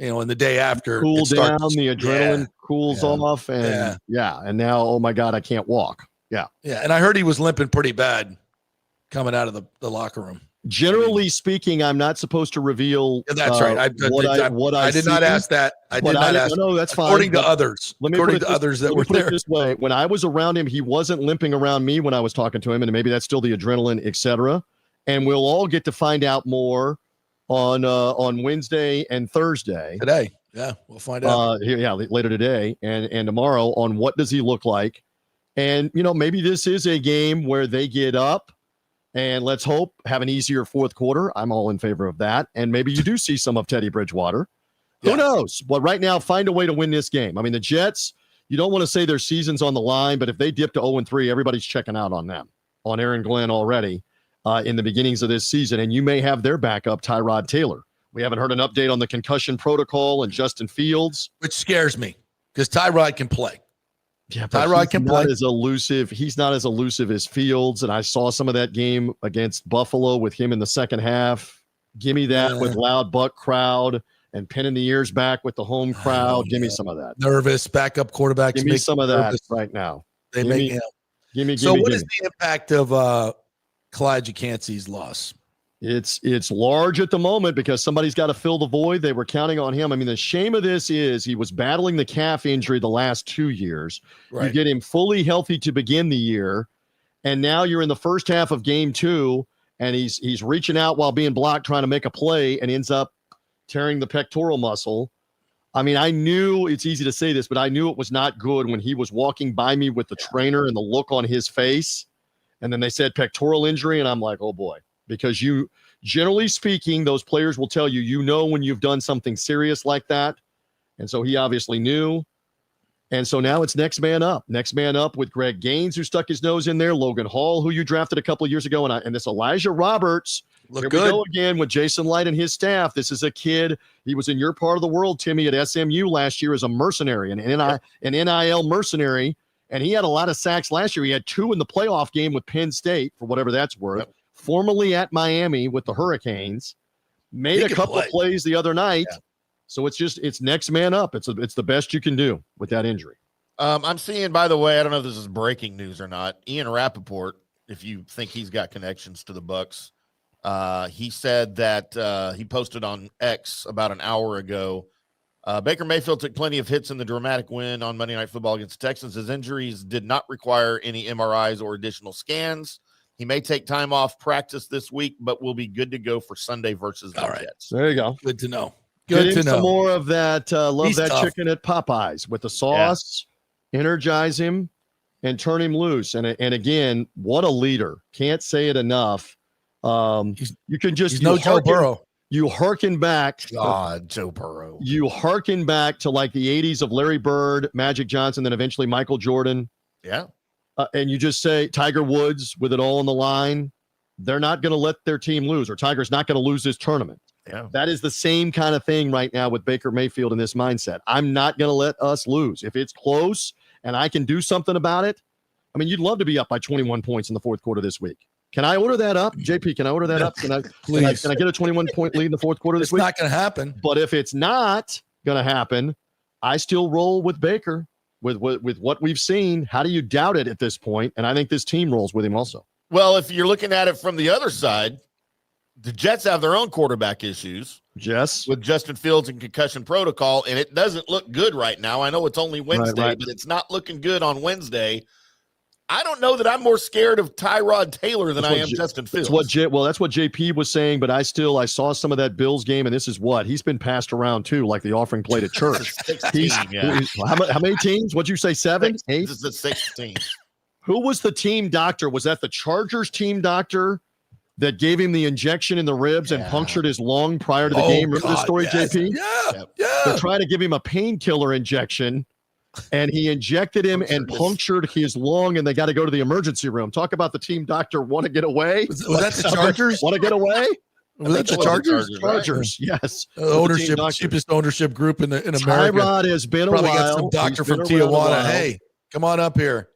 and the day after. Cool down, the adrenaline cools off. And and now, oh my God, I can't walk. Yeah. Yeah. And I heard he was limping pretty bad coming out of the locker room. Generally speaking, I'm not supposed to reveal. That's right. I did not ask that. I did not ask. No, that's fine. According to others that were there. This way, when I was around him, he wasn't limping around me when I was talking to him, and maybe that's still the adrenaline, etc. And we'll all get to find out more on Wednesday and Thursday. Today, we'll find out. Later today and tomorrow on what does he look like, and maybe this is a game where they get up. And let's hope have an easier fourth quarter. I'm all in favor of that. And maybe you do see some of Teddy Bridgewater. Who knows? But right now, find a way to win this game. I mean, the Jets, you don't want to say their season's on the line, but if they dip to 0-3, everybody's checking out on them, on Aaron Glenn already in the beginnings of this season. And you may have their backup, Tyrod Taylor. We haven't heard an update on the concussion protocol and Justin Fields. Which scares me because Tyrod can play. Yeah, Tyrod can play. As elusive. He's not as elusive as Fields, and I saw some of that game against Buffalo with him in the second half. Give me that with loud Buck crowd and pinning the ears back with the home crowd. Give me some of that. Nervous backup quarterbacks. Give me some of that right now. Give me. So, what is the impact of Calijah Kancey's loss? It's large at the moment because somebody's got to fill the void. They were counting on him. I mean, the shame of this is he was battling the calf injury the last 2 years. Right. You get him fully healthy to begin the year, and now you're in the first half of game 2, and he's reaching out while being blocked, trying to make a play, and ends up tearing the pectoral muscle. I mean, I knew it's easy to say this, but I knew it was not good when he was walking by me with the trainer and the look on his face, and then they said pectoral injury, and I'm like, oh boy. Because generally speaking, those players will tell you, when you've done something serious like that. And so he obviously knew. And so now it's next man up with Greg Gaines, who stuck his nose in there, Logan Hall, who you drafted a couple of years ago. And this Elijah Roberts, here we go again with Jason Light and his staff. This is a kid. He was in your part of the world, Timmy, at SMU last year as a mercenary, an NIL mercenary. And he had a lot of sacks last year. He had 2 in the playoff game with Penn State, for whatever that's worth. Yep. Formerly at Miami with the Hurricanes, made a couple of plays the other night. Yeah. So it's next man up. It's the best you can do with that injury. I'm seeing, by the way, I don't know if this is breaking news or not, Ian Rappaport, if you think he's got connections to the Bucs, he said that he posted on X about an hour ago Baker Mayfield took plenty of hits in the dramatic win on Monday Night Football against the Texans. His injuries did not require any MRIs or additional scans. He may take time off practice this week, but will be good to go for Sunday versus the Jets. There you go. Good to know. Get Good to him know. some more of that. Love He's that tough. chicken at Popeyes with the sauce. Energize him and turn him loose. And again, what a leader! Can't say it enough. You can just He's no Joe Burrow. You hearken back. God, Joe Burrow. You hearken back to like the 80s of Larry Bird, Magic Johnson, then eventually Michael Jordan. Yeah. And you just say Tiger Woods with it all on the line. They're not going to let their team lose, or Tiger's not going to lose this tournament. Yeah. That is the same kind of thing right now with Baker Mayfield in this mindset. I'm not going to let us lose. If it's close and I can do something about it, I mean, you'd love to be up by 21 points in the fourth quarter this week. Can I order that up? JP, can I order that up? Can I get a 21-point lead in the fourth quarter this week? It's not going to happen. But if it's not going to happen, I still roll with Baker with what we've seen. How do you doubt it at this point? And I think this team rolls with him also. Well, if you're looking at it from the other side, the Jets have their own quarterback issues. Yes. With Justin Fields and concussion protocol, and it doesn't look good right now. I know it's only Wednesday, right. but it's not looking good on Wednesday. I don't know that I'm more scared of Tyrod Taylor than I am Justin Fields. That's what JP was saying, but I saw some of that Bills game, and this is what he's been passed around too, like the offering plate at church. 16, yeah. How many teams? What'd you say? 7, 8? This is 16. Who was the team doctor? Was that the Chargers team doctor that gave him the injection in the ribs and punctured his lung prior to the game? Remember this story, yes. JP? Yeah. To try to give him a painkiller injection, and he injected him and punctured his lung, and they got to go to the emergency room. Talk about the team doctor want to get away. Was that the Chargers? Want to get away? Was that the Chargers? Chargers, yes. Ownership, cheapest ownership group in America. Tyrod has been Probably a while. got some doctor He's from been around a Tijuana. while. Hey, come on up here.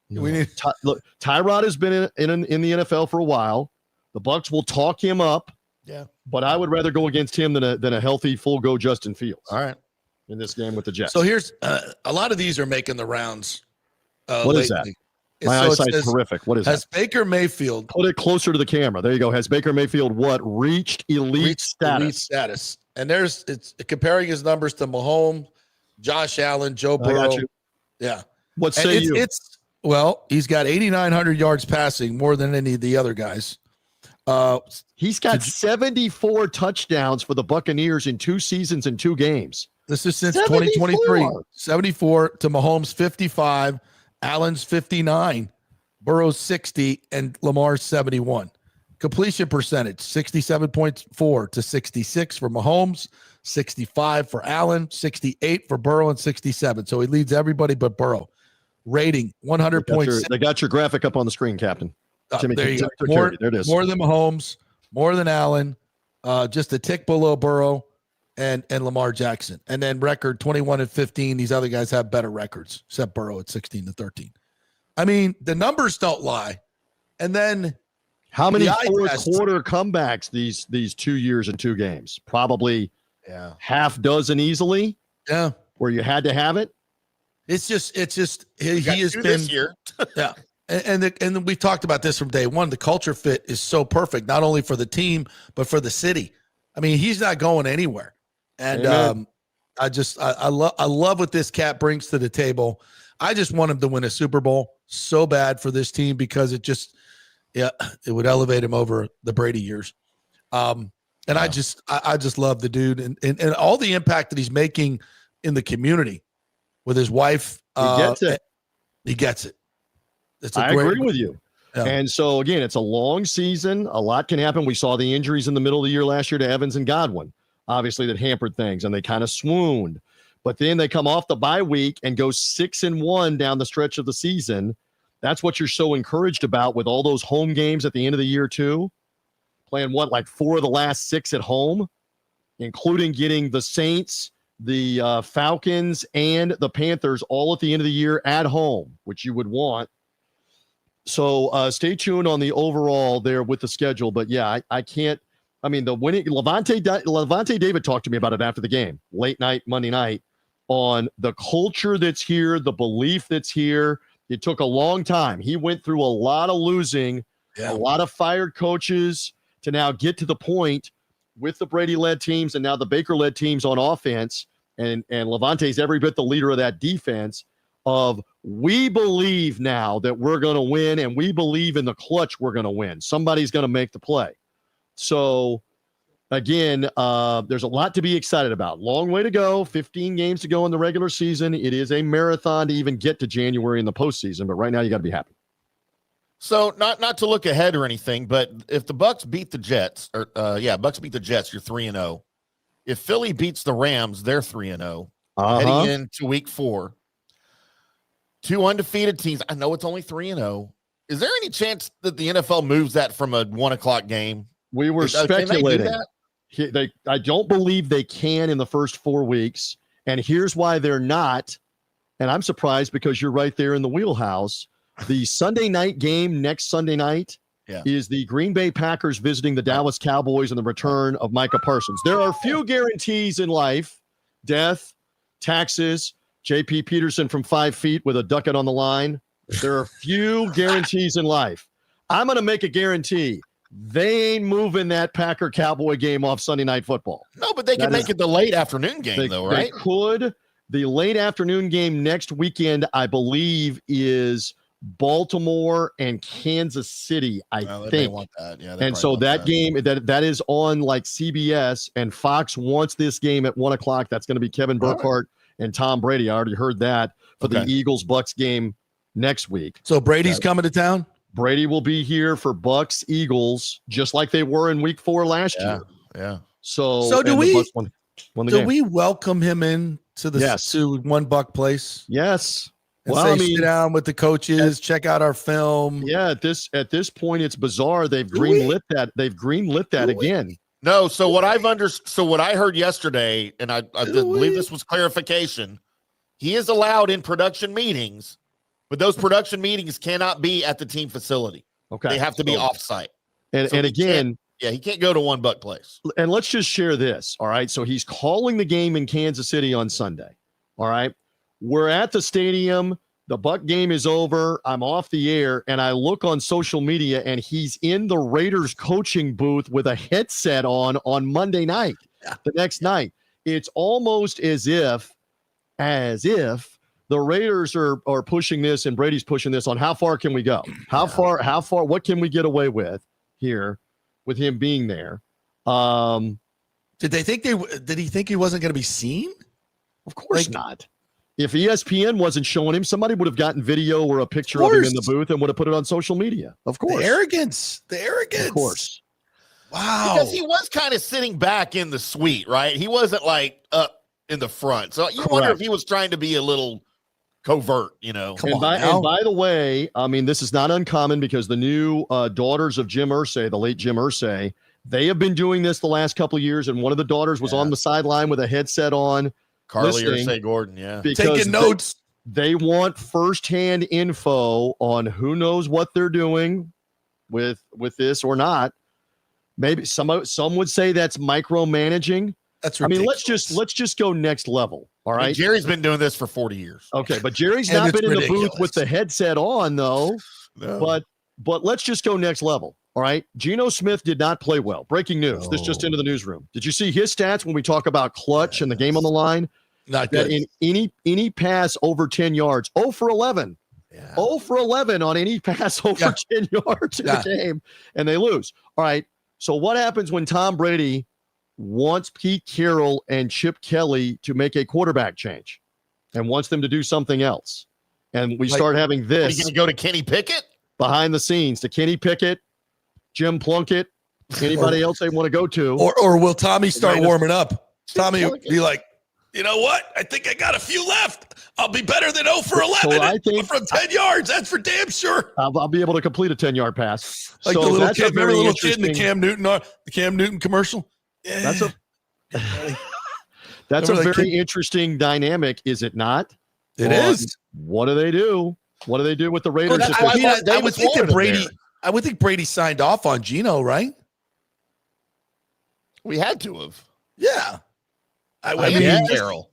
We need. Look, Tyrod has been in the NFL for a while. The Bucs will talk him up. Yeah. But I would rather go against him than a healthy, full-go Justin Fields. All right. In this game with the Jets. So here's a lot of these are making the rounds. What is that? My eyesight's horrific. What is has that? Baker Mayfield Put it closer to the camera. There you go. Has Baker Mayfield reached elite status? And it's comparing his numbers to Mahomes, Josh Allen, Joe Burrow. I got you. Yeah. What say you? He's got 8,900 yards passing, more than any of the other guys. He's got 74 touchdowns for the Buccaneers in 2 seasons and 2 games. This is since 74. 2023. 74 to Mahomes 55, Allen's 59, Burrow's 60, and Lamar's 71. Completion percentage 67.4 to 66 for Mahomes, 65 for Allen, 68 for Burrow, and 67. So he leads everybody but Burrow. Rating 100.6. They got your graphic up on the screen, Captain. There you go. There it is. More than Mahomes, more than Allen, just a tick below Burrow and Lamar Jackson. And then record 21-15. These other guys have better records, except Burrow at 16-13. I mean, the numbers don't lie. And then how many fourth quarter comebacks these 2 years and 2 games? Probably half dozen easily. Yeah. Where you had to have it. It's just he has been this year. Yeah. And we've talked about this from day one. The culture fit is so perfect, not only for the team, but for the city. I mean, he's not going anywhere. And I love what this cat brings to the table. I just want him to win a Super Bowl so bad for this team because it would elevate him over the Brady years. I just love the dude and all the impact that he's making in the community with his wife. He gets it. I agree with you. Yeah. And so, again, it's a long season. A lot can happen. We saw the injuries in the middle of the year last year to Evans and Godwin, obviously, that hampered things, and they kind of swooned. But then they come off the bye week and go 6-1 down the stretch of the season. That's what you're so encouraged about with all those home games at the end of the year, too. Playing 4 of the last 6 at home, including getting the Saints, the Falcons, and the Panthers all at the end of the year at home, which you would want. So stay tuned on the overall there with the schedule. But yeah, I can't. I mean, the winning Levante David talked to me about it after the game, late night, Monday night, on the culture that's here, the belief that's here. It took a long time. He went through a lot of losing, a lot of fired coaches to now get to the point with the Brady-led teams and now the Baker-led teams on offense and Levante's every bit the leader of that defense. Of we believe now that we're going to win, and we believe in the clutch we're going to win. Somebody's going to make the play. So, again, there's a lot to be excited about. Long way to go. 15 games to go in the regular season. It is a marathon to even get to January in the postseason. But right now, you got to be happy. So, not to look ahead or anything, but if the Bucs beat the Jets, Bucs beat the Jets, you're 3-0. If Philly beats the Rams, they're 3-0. Heading into week 4. 2 undefeated teams. I know it's only 3-0. Is there any chance that the NFL moves that from a 1:00 game? We were speculating. I don't believe they can in the first 4 weeks. And here's why they're not. And I'm surprised because you're right there in the wheelhouse. The Sunday night game next Sunday night is the Green Bay Packers visiting the Dallas Cowboys and the return of Micah Parsons. There are few guarantees in life: death, taxes, JP Peterson from 5 feet with a ducat on the line. There are few guarantees in life. I'm going to make a guarantee. They ain't moving that Packer-Cowboy game off Sunday Night Football. No, but they can make it the late afternoon game, though, right? They could. The late afternoon game next weekend, I believe, is Baltimore and Kansas City, I think. They want that. Yeah, and so that game, that is on like CBS, and Fox wants this game at 1:00. That's going to be Kevin Burkhardt and Tom Brady. I already heard that for the Eagles-Bucs game next week. So Brady's coming to town? Brady will be here for Bucs Eagles, just like they were in week 4 last year. Yeah. So do we we welcome him in to the to One Buck Place? Yes. And sit down with the coaches, check out our film. Yeah, at this point, it's bizarre. They've greenlit that. They've greenlit that again. No, so what I heard yesterday, and I believe this was clarification, he is allowed in production meetings, but those production meetings cannot be at the team facility. Okay. They have to be offsite. And again, he can't go to One Buck Place. And let's just share this. All right. So he's calling the game in Kansas City on Sunday. All right. We're at the stadium. The Buck game is over. I'm off the air, and I look on social media, and he's in the Raiders coaching booth with a headset on Monday night, the next night. It's almost as if the Raiders are pushing this and Brady's pushing this on how far can we go? How far, what can we get away with here with him being there? Did he think he wasn't going to be seen? Of course not. If ESPN wasn't showing him, somebody would have gotten video or a picture of him in the booth and would have put it on social media. Of course. The arrogance. Of course. Wow. Because he was kind of sitting back in the suite, right? He wasn't like up in the front. So you wonder if he was trying to be a little covert, you know. And by the way, I mean, this is not uncommon because the new daughters of Jim Irsay, the late Jim Irsay, they have been doing this the last couple of years. And one of the daughters was on the sideline with a headset on. Carly Irsay Gordon, taking notes. They want firsthand info on who knows what they're doing with this or not. Maybe some would say that's micromanaging. That's ridiculous. I mean, let's just go next level. All right. Jerry's been doing this for 40 years. Okay, but Jerry's not been in the booth with the headset on though. No. But let's just go next level. All right. Geno Smith did not play well. Breaking news. This just into the newsroom. Did you see his stats when we talk about clutch and the game on the line? Not good. That in any pass over 10 yards, 0 for 11. Yeah. 0 for 11 on any pass over 10 yards in the game, and they lose. All right. So what happens when Tom Brady wants Pete Carroll and Chip Kelly to make a quarterback change and wants them to do something else? And we start having this. Are you going to go to Kenny Pickett? Behind the scenes to Kenny Pickett, Jim Plunkett, anybody else they want to go to. Or will Tommy start warming up? Tommy will be like, you know what? I think I got a few left. I'll be better than 0 for 11 so I think, from 10 yards. That's for damn sure. I'll be able to complete a 10-yard pass. Like the little kid. Remember the little kid in the Cam Newton commercial? Yeah. That's a very interesting dynamic, is it not? It is. What do they do? What do they do with the Raiders? I would think that Brady. I would think Brady signed off on Geno, right? We had to have. Yeah. I mean, Carroll.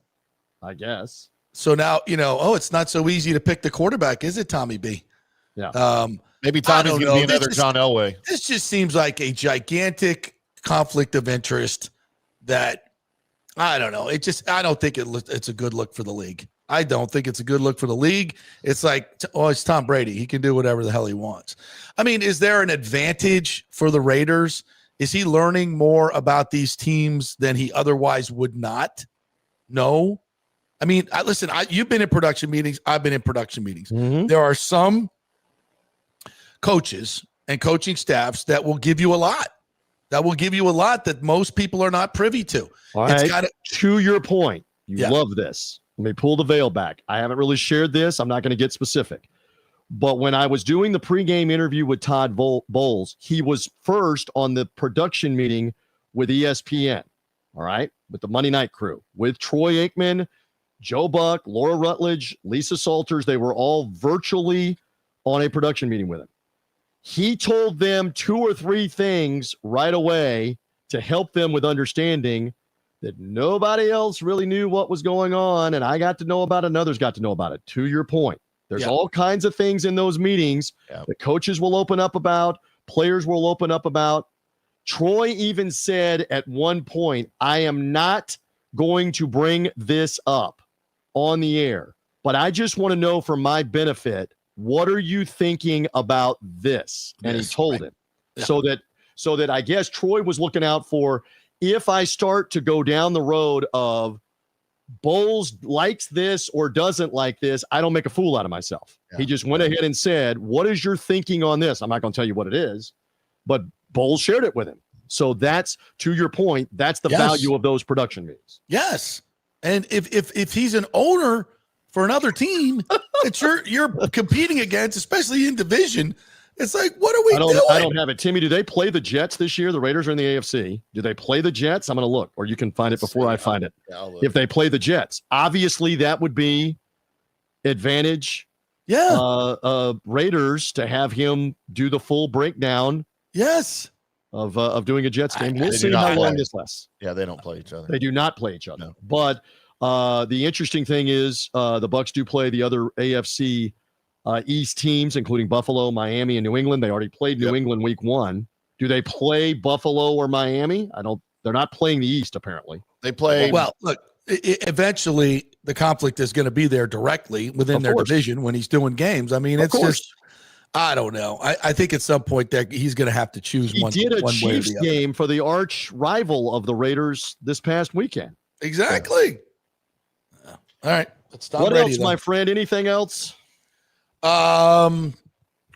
I guess. So now, it's not so easy to pick the quarterback, is it, Tommy B? Yeah. Maybe Tommy's going to be another John Elway. This just seems like a gigantic conflict of interest that I don't know. I don't think it's a good look for the league. I don't think it's a good look for the league. It's like, oh, it's Tom Brady. He can do whatever the hell he wants. I mean, is there an advantage for the Raiders? Is he learning more about these teams than he otherwise would not? No. I mean, listen, you've been in production meetings. I've been in production meetings. Mm-hmm. There are some coaches and coaching staffs that will give you a lot. That will give you a lot that most people are not privy to. All right. To your point, you love this. Let me pull the veil back. I haven't really shared this. I'm not going to get specific. But when I was doing the pregame interview with Todd Bowles, he was first on the production meeting with ESPN, all right, with the Monday Night Crew, with Troy Aikman, Joe Buck, Laura Rutledge, Lisa Salters. They were all virtually on a production meeting with him. He told them 2 or 3 things right away to help them with understanding that nobody else really knew what was going on, and I got to know about it, and others got to know about it. To your point, there's all kinds of things in those meetings that coaches will open up about, players will open up about. Troy even said at one point, I am not going to bring this up on the air, but I just want to know for my benefit, what are you thinking about this? And he told him so that I guess Troy was looking out for, if I start to go down the road of Bowles likes this or doesn't like this, I don't make a fool out of myself. Yeah. He just went ahead and said, what is your thinking on this? I'm not going to tell you what it is, but Bowles shared it with him. So that's, to your point, that's the value of those production meetings. Yes. And if he's an owner for another team that you're competing against, especially in division, it's like, what are we doing? I don't have it. Timmy, do they play the Jets this year? The Raiders are in the AFC. Do they play the Jets? I'm going to look, or you can find it before I find it. Yeah, if they play the Jets, obviously that would be advantage. Raiders to have him do the full breakdown. Yes. Of doing a Jets game. We'll see how long this lasts. Yeah, they don't play each other. They do not play each other. No. But the interesting thing is the Bucs do play the other AFC East teams, including Buffalo, Miami, and New England. They already played New England week 1. Do they play Buffalo or Miami? They're not playing the East, apparently. They play. Well, look, eventually the conflict is going to be there directly within their division when he's doing games. I mean, it's just, I don't know. I think at some point that he's going to have to choose one. He did a Chiefs game for the arch rival of the Raiders this past weekend. Exactly. All right. Let's stop. What else, my friend? Anything else? Or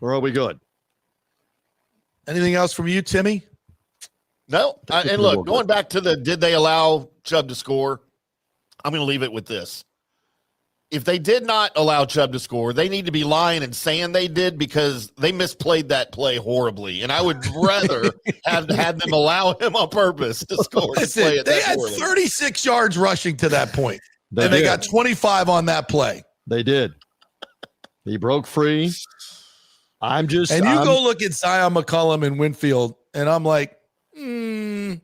are we good? Anything else from you, Timmy? No. And look, going back to did they allow Chubb to score? I'm going to leave it with this. If they did not allow Chubb to score, they need to be lying and saying they did, because they misplayed that play horribly. And I would rather have had them allow him on purpose to score. Listen, they had 36 yards rushing to that point, and they got 25 on that play. They did. He broke free. And you go look at Zion McCollum and Winfield, and I'm like, listen,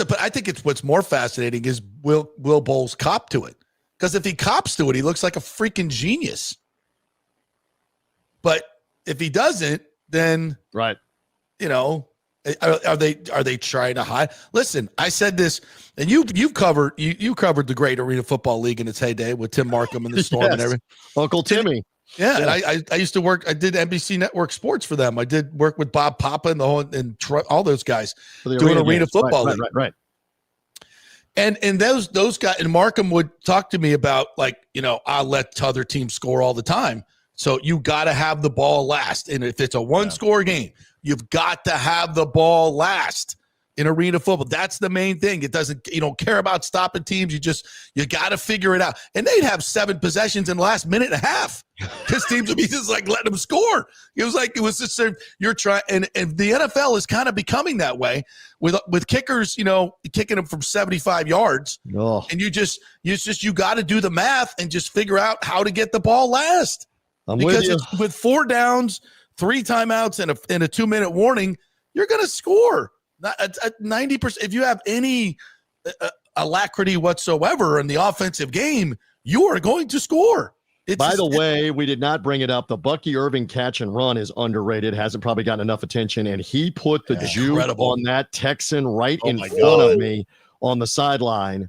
but I think what's more fascinating is will Bowles cop to it? Because if he cops to it, he looks like a freaking genius. But if he doesn't, then right, are they trying to hide? Listen, I said this, and you've covered the great Arena Football League in its heyday with Tim Markham and the Storm and everything. Uncle Timmy. Yeah, and I used to work. I did NBC Network Sports for them. I did work with Bob Papa and all those guys doing Arena Football League. Right. And those guys, and Markham would talk to me about, like, I'll let other teams score all the time. So you got to have the ball last. And if it's a one-score game, you've got to have the ball last in Arena Football. That's the main thing. You don't care about stopping teams. You got to figure it out. And they'd have 7 possessions in the last minute and a half, because teams would be just like letting them score. It was just you're trying, and the NFL is kind of becoming that way with kickers, kicking them from 75 yards. Oh. And you got to do the math and just figure out how to get the ball last. With 4 downs, 3 timeouts, and a 2-minute warning, you're going to score. At 90%, if you have any alacrity whatsoever in the offensive game, you are going to score. By the way, we did not bring it up. The Bucky Irving catch and run is underrated. Hasn't probably gotten enough attention, and he put the juke on that Texan right in front of me on the sideline.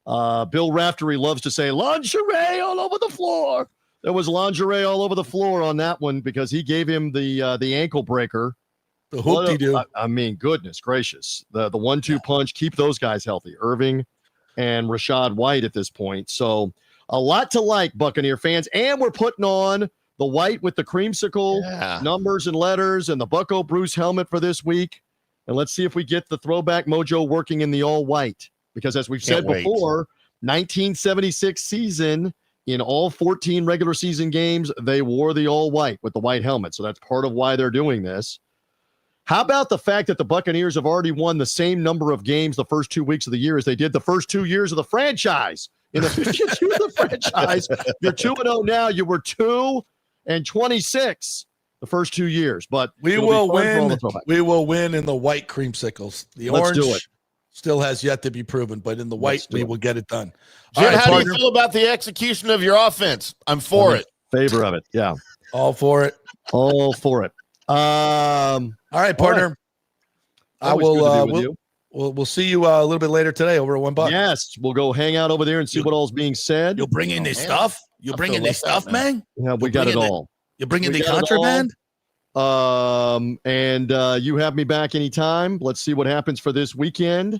Bill Raftery loves to say lingerie all over the floor. There was lingerie all over the floor on that one because he gave him the ankle breaker. The hoop-de-doo. I mean, goodness gracious. The 1-2 punch, keep those guys healthy. Irving and Rashad White at this point. So a lot to like, Buccaneer fans. And we're putting on the white with the creamsicle numbers and letters and the Bucco Bruce helmet for this week. And let's see if we get the throwback mojo working in the all white. Because as we've said before, 1976 season, in all 14 regular season games, they wore the all white with the white helmet. So that's part of why they're doing this. How about the fact that the Buccaneers have already won the same number of games the first 2 weeks of the year as they did the first 2 years of the franchise? In the 52 of the franchise, you're 2-0 now. You were 2-26 the first 2 years. But we will win. We will win in the white creamsicles. The orange still has yet to be proven, but in the white, we will get it done. Jim, how do you feel about the execution of your offense? I'm for it. Favor of it. Yeah. All for it. All for it. All right, partner. I will. We'll see you a little bit later today over at $1. Yes, we'll go hang out over there and see what all's being said. You'll bring in the stuff. You'll bring in the stuff, man. Yeah, we got it all. You bring in the contraband. And you have me back anytime. Let's see what happens for this weekend.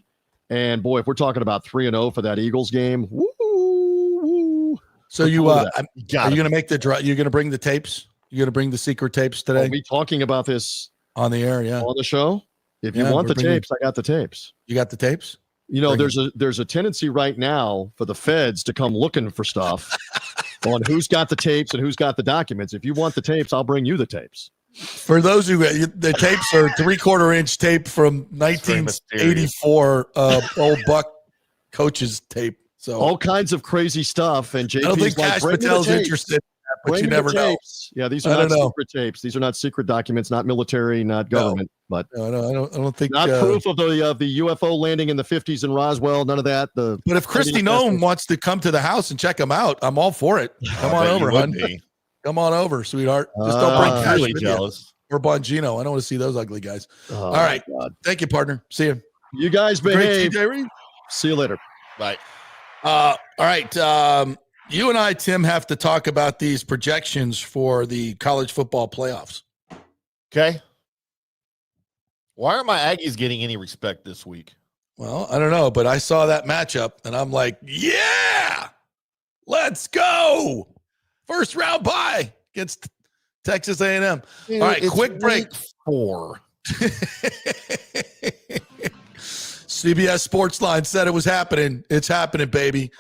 And boy, if we're talking about 3-0 for that Eagles game, woo. So you are you going to make the draw? You're going to bring the tapes? You're going to bring the secret tapes today? Are we talking about this on the air? Yeah, on the show. If you want the tapes, I got the tapes. You got the tapes? You know, there's a tendency right now for the feds to come looking for stuff on who's got the tapes and who's got the documents. If you want the tapes, I'll bring you the tapes. For those who the tapes are 3/4 inch tape from 1984 old Buck coaches tape. So all kinds of crazy stuff. And JP's I don't think Cash Patel's interested, but you never know. Yeah, these are not secret tapes. These are not secret documents, not military, not government. But I don't think not proof of the UFO landing in the 50s in Roswell. None of that. But if Christy Nome wants to come to the house and check them out, I'm all for it. Come on over, hon. Come on over, sweetheart. Just don't bring Cash really jealous. Or Bongino. I don't want to see those ugly guys. All right. God. Thank you, partner. See you. You guys behave. TJ Reeves. See you later. Bye. All right. You and I, Tim, have to talk about these projections for the college football playoffs. Okay. Why are my Aggies getting any respect this week? Well, I don't know, but I saw that matchup, and I'm like, yeah, let's go. First round bye against Texas A&M. All right, quick break. 4. CBS Sportsline said it was happening. It's happening, baby.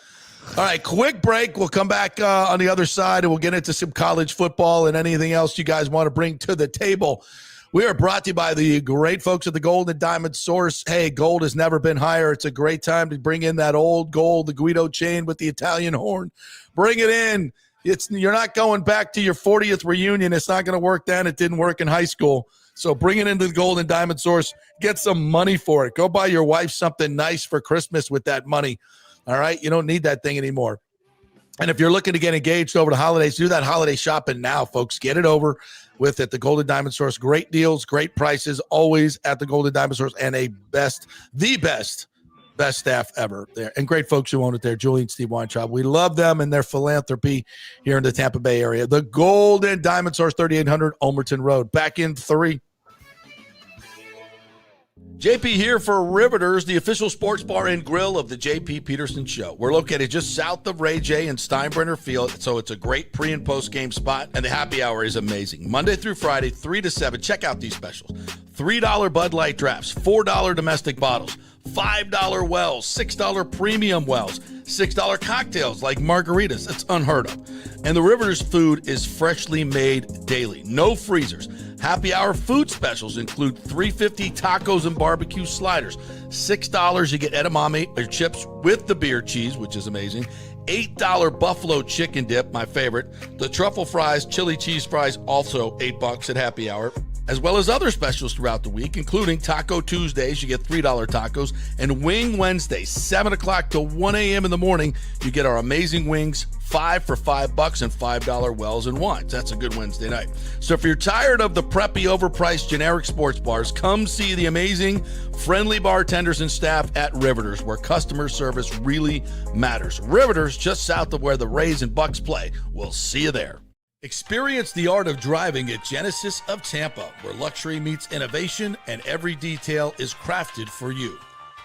All right, quick break. We'll come back on the other side, and we'll get into some college football and anything else you guys want to bring to the table. We are brought to you by the great folks at the Gold and Diamond Source. Hey, gold has never been higher. It's a great time to bring in that old gold, the Guido chain with the Italian horn. Bring it in. You're not going back to your 40th reunion. It's not going to work then. It didn't work in high school. So bring it into the Gold and Diamond Source. Get some money for it. Go buy your wife something nice for Christmas with that money. All right? You don't need that thing anymore. And if you're looking to get engaged over the holidays, do that holiday shopping now, folks. Get it over with at the Gold and Diamond Source. Great deals, great prices, always at the Gold and Diamond Source, and the best staff ever there. And great folks who own it there, Julie and Steve Weintraub. We love them and their philanthropy here in the Tampa Bay area. The Gold and Diamond Source, 3800 Ulmerton Road. Back in 3. JP here for Riveters, the official sports bar and grill of the JP Peterson Show. We're located just south of Ray J and Steinbrenner Field, so it's a great pre- and post-game spot, and the happy hour is amazing. Monday through Friday, 3 to 7. Check out these specials. $3 Bud Light drafts, $4 domestic bottles, $5 wells, $6 premium wells, $6 cocktails like margaritas. That's unheard of. And the Riveters food is freshly made daily. No freezers. Happy hour food specials include $3.50 tacos and barbecue sliders. $6 you get edamame or chips with the beer cheese, which is amazing. $8 buffalo chicken dip, my favorite. The truffle fries, chili cheese fries, also $8 at happy hour. as well as other specials throughout the week, including Taco Tuesdays, you get $3 tacos, and Wing Wednesdays, 7 o'clock to 1 a.m. in the morning, you get our amazing wings, 5 for $5 and $5 wells and wines. That's a good Wednesday night. So if you're tired of the preppy, overpriced, generic sports bars, come see the amazing, friendly bartenders and staff at Riveters, where customer service really matters. Riveters, just south of where the Rays and Bucs play. We'll see you there. Experience the art of driving at Genesis of Tampa, where luxury meets innovation and every detail is crafted for you.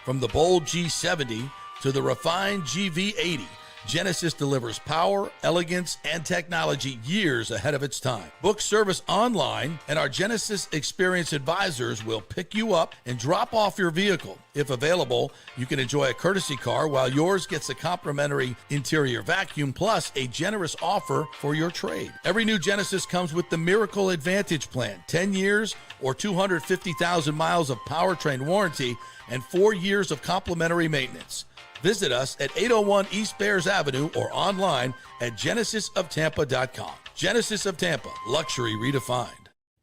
From the bold G70 to the refined GV80, Genesis delivers power, elegance, and technology years ahead of its time. Book service online, and our Genesis Experience advisors will pick you up and drop off your vehicle. If available, you can enjoy a courtesy car while yours gets a complimentary interior vacuum plus a generous offer for your trade. Every new Genesis comes with the Miracle Advantage Plan, 10 years or 250,000 miles of powertrain warranty and 4 years of complimentary maintenance. Visit us at 801 East Bears Avenue or online at genesisoftampa.com. Genesis of Tampa, luxury redefined.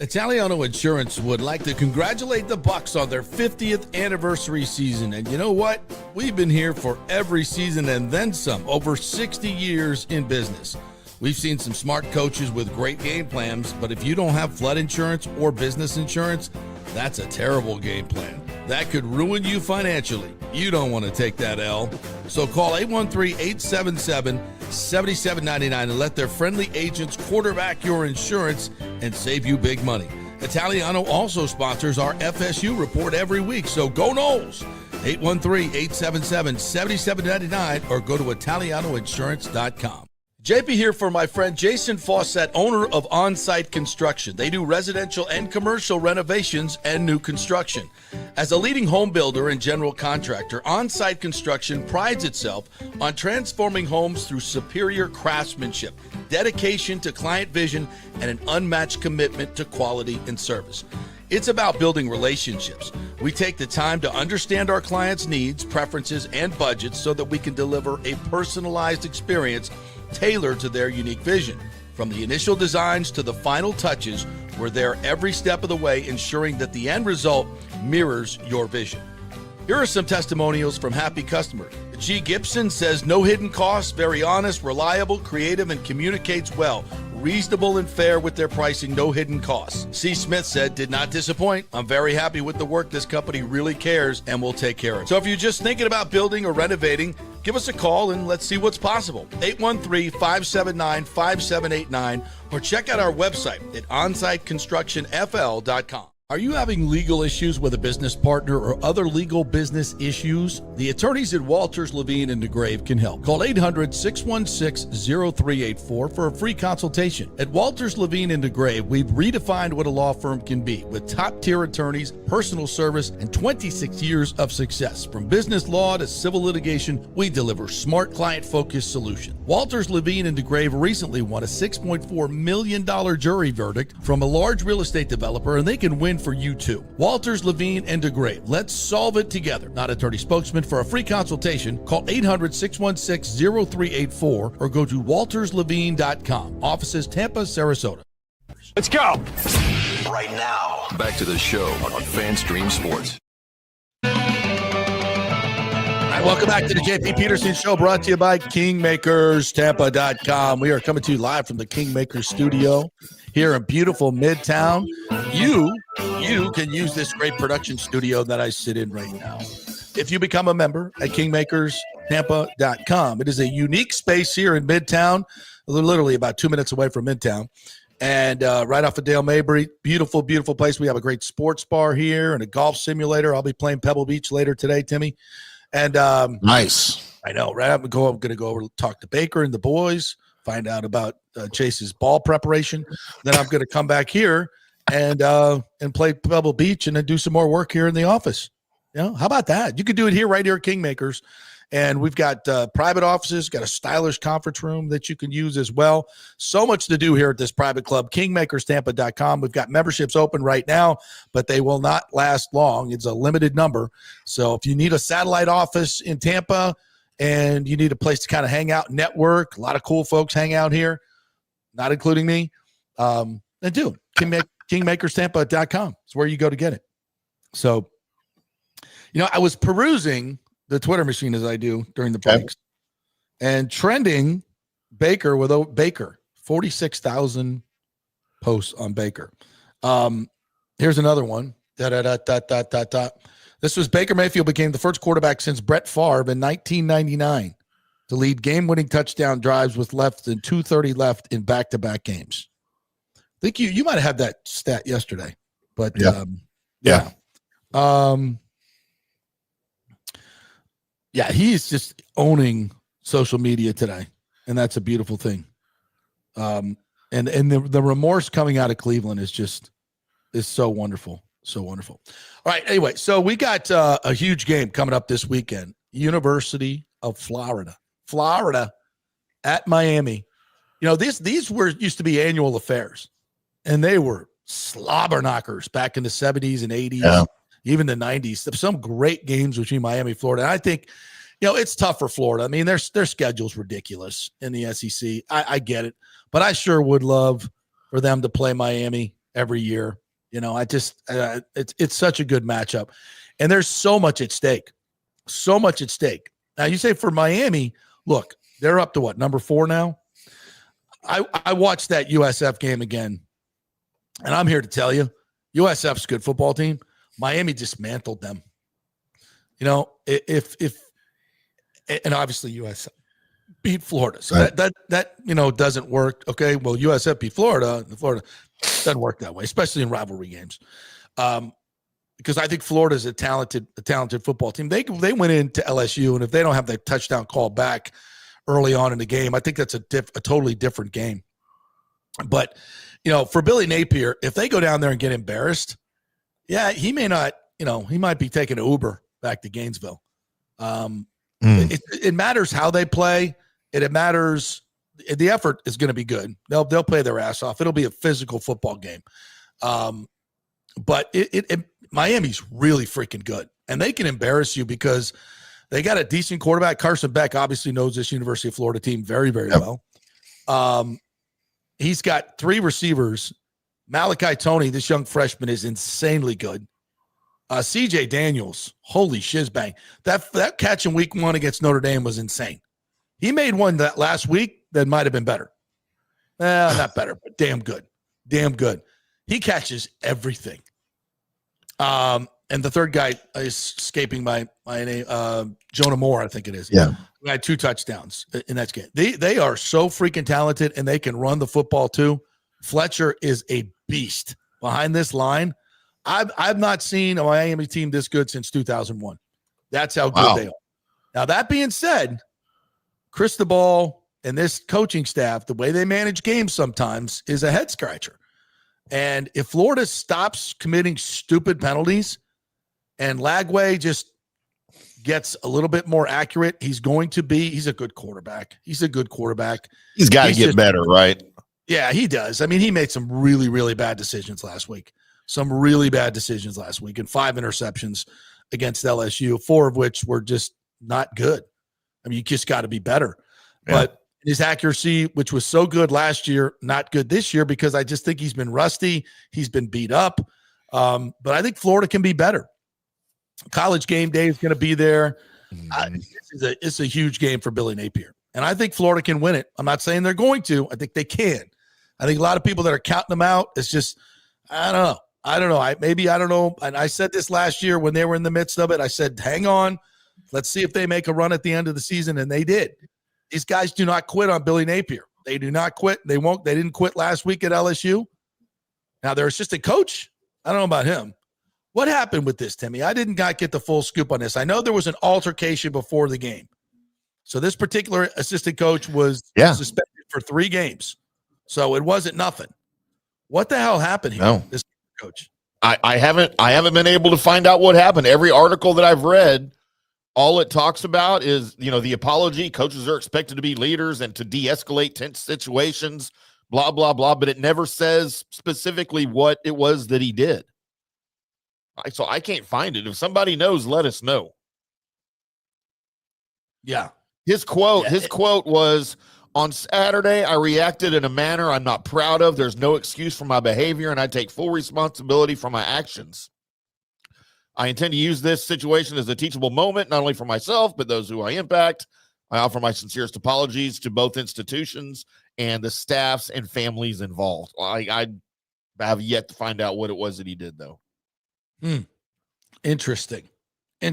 Italiano Insurance would like to congratulate the Bucs on their 50th anniversary season. And you know what? We've been here for every season and then some, over 60 years in business. We've seen some smart coaches with great game plans, but if you don't have flood insurance or business insurance, that's a terrible game plan. That could ruin you financially. You don't want to take that L. So call 813-877-7799 and let their friendly agents quarterback your insurance and save you big money. Italiano also sponsors our FSU report every week, so go Noles. 813-877-7799 or go to italianoinsurance.com. JP here for my friend Jason Fawcett, owner of On-Site Construction. They do residential and commercial renovations and new construction. As a leading home builder and general contractor, On-Site Construction prides itself on transforming homes through superior craftsmanship, dedication to client vision, and an unmatched commitment to quality and service. It's about building relationships. We take the time to understand our clients' needs, preferences, and budgets so that we can deliver a personalized experience tailored to their unique vision. From the initial designs to the final touches, we're there every step of the way, ensuring that the end result mirrors your vision. Here are some testimonials from happy customers. G. Gibson says, no hidden costs, very honest, reliable, creative, and communicates well. Reasonable and fair with their pricing, no hidden costs. C. Smith said, did not disappoint. I'm very happy with the work. This company really cares and will take care of it. So if you're just thinking about building or renovating, give us a call and let's see what's possible. 813-579-5789 or check out our website at onsiteconstructionfl.com. Are you having legal issues with a business partner or other legal business issues? The attorneys at Walters, Levine, and DeGrave can help. Call 800-616-0384 for a free consultation. At Walters, Levine, and DeGrave, we've redefined what a law firm can be with top-tier attorneys, personal service, and 26 years of success. From business law to civil litigation, we deliver smart, client-focused solutions. Walters, Levine, and DeGrave recently won a $6.4 million jury verdict from a large real estate developer, and they can win for you too. Walters, Levine, and DeGrave. Let's solve it together. Not attorney spokesman. For a free consultation, call 800-616-0384 or go to walterslevine.com. Offices Tampa, Sarasota. Let's go. Right now, back to the show on FanStream Sports. All right, welcome back to the JP Peterson Show, brought to you by KingmakersTampa.com. We are coming to you live from the Kingmakers studio here in beautiful Midtown. You can use this great production studio that I sit in right now if you become a member at KingmakersTampa.com. It is a unique space here in Midtown, literally about 2 minutes away from Midtown, and right off of Dale Mabry. Beautiful, beautiful place. We have a great sports bar here and a golf simulator. I'll be playing Pebble Beach later today, Timmy. And Nice. I know, right? I'm going to go over and talk to Baker and the boys, find out about Chase's ball preparation. Then I'm going to come back here and play Pebble Beach and then do some more work here in the office. You know, how about that? You could do it here, right here at Kingmakers. And we've got private offices, got a stylish conference room that you can use as well. So much to do here at this private club, KingmakersTampa.com. We've got memberships open right now, but they will not last long. It's a limited number. So if you need a satellite office in Tampa and you need a place to kind of hang out, network, a lot of cool folks hang out here, not including me. Then do KingmakersTampa.com. It's where you go to get it. So, I was perusing the Twitter machine as I do during the breaks, and trending Baker 46,000 posts on Baker. Here's another one. This was Baker Mayfield became the first quarterback since Brett Favre in 1999 to lead game-winning touchdown drives with less than 2:30 left in back-to-back games. I think you might have had that stat yesterday, but he's just owning social media today, and that's a beautiful thing. And the remorse coming out of Cleveland is so wonderful. So wonderful. All right. Anyway, so we got a huge game coming up this weekend. University of Florida at Miami. These used to be annual affairs, and they were slobber knockers back in the 70s and 80s, even the 90s. Some great games between Miami and Florida. And I think, it's tough for Florida. I mean, their schedule's ridiculous in the SEC. I get it, but I sure would love for them to play Miami every year. It's such a good matchup, and there's so much at stake. Now you say for Miami, look, they're up to what, number 4 now? I watched that USF game again, and I'm here to tell you, USF's a good football team. Miami dismantled them. And obviously USF beat Florida, so right. that doesn't work. Okay, well, USF beat Florida. Florida doesn't work that way, especially in rivalry games, because I think Florida is a talented football team. They went into LSU, and if they don't have that touchdown call back early on in the game, I think that's a totally different game. But for Billy Napier, if they go down there and get embarrassed, he may not. He might be taking an Uber back to Gainesville. It matters how they play. It matters. The effort is going to be good. They'll play their ass off. It'll be a physical football game. But Miami's really freaking good, and they can embarrass you because they got a decent quarterback. Carson Beck obviously knows this University of Florida team very, very well. He's got 3 receivers. Malachi Toney, this young freshman, is insanely good. CJ Daniels, holy shizbang. That catch in week 1 against Notre Dame was insane. He made one that last week that might have been better. Not better, but damn good. Damn good. He catches everything. And the third guy is escaping my name, Jonah Moore, I think it is. Yeah. He had 2 touchdowns in that game. They are so freaking talented, and they can run the football too. Fletcher is a beast behind this line. I've not seen a Miami team this good since 2001. That's how good they are. Now, that being said, Cristobal and this coaching staff, the way they manage games sometimes is a head scratcher. And if Florida stops committing stupid penalties and Lagway just gets a little bit more accurate, he's a good quarterback. He's a good quarterback. He's got to get better, right? Yeah, he does. I mean, he made some really, really bad decisions last week. And 5 interceptions against LSU, 4 of which were just not good. I mean, you just got to be better. Yeah. But his accuracy, which was so good last year, not good this year because I just think he's been rusty. He's been beat up. But I think Florida can be better. College game day is going to be there. It's a huge game for Billy Napier. And I think Florida can win it. I'm not saying they're going to. I think they can. I think a lot of people that are counting them out, it's just, I don't know. I don't know. And I said this last year when they were in the midst of it. I said, hang on. Let's see if they make a run at the end of the season. And they did. These guys do not quit on Billy Napier. They do not quit. They won't. They didn't quit last week at LSU. Now, their assistant coach, I don't know about him. What happened with this, Timmy? I didn't get the full scoop on this. I know there was an altercation before the game. So this particular assistant coach was suspended for 3 games. So it wasn't nothing. What the hell happened here? No. This coach. I haven't been able to find out what happened. Every article that I've read, all it talks about is, the apology. Coaches are expected to be leaders and to de-escalate tense situations, blah, blah, blah. But it never says specifically what it was that he did. So I can't find it. If somebody knows, let us know. Yeah. His quote was, On Saturday, I reacted in a manner I'm not proud of. There's no excuse for my behavior, and I take full responsibility for my actions. I intend to use this situation as a teachable moment, not only for myself, but those who I impact. I offer my sincerest apologies to both institutions and the staffs and families involved. I have yet to find out what it was that he did, though. Interesting. Yeah.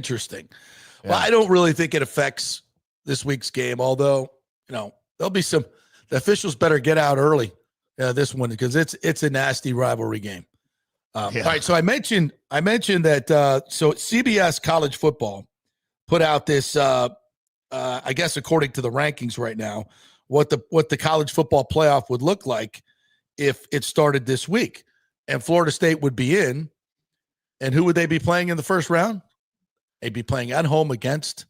Well, I don't really think it affects this week's game, although, there'll be the officials better get out early this one, because it's a nasty rivalry game. All right, so I mentioned that so CBS College Football put out this I guess according to the rankings right now, what the college football playoff would look like if it started this week. And Florida State would be in. And who would they be playing in the first round? They'd be playing at home against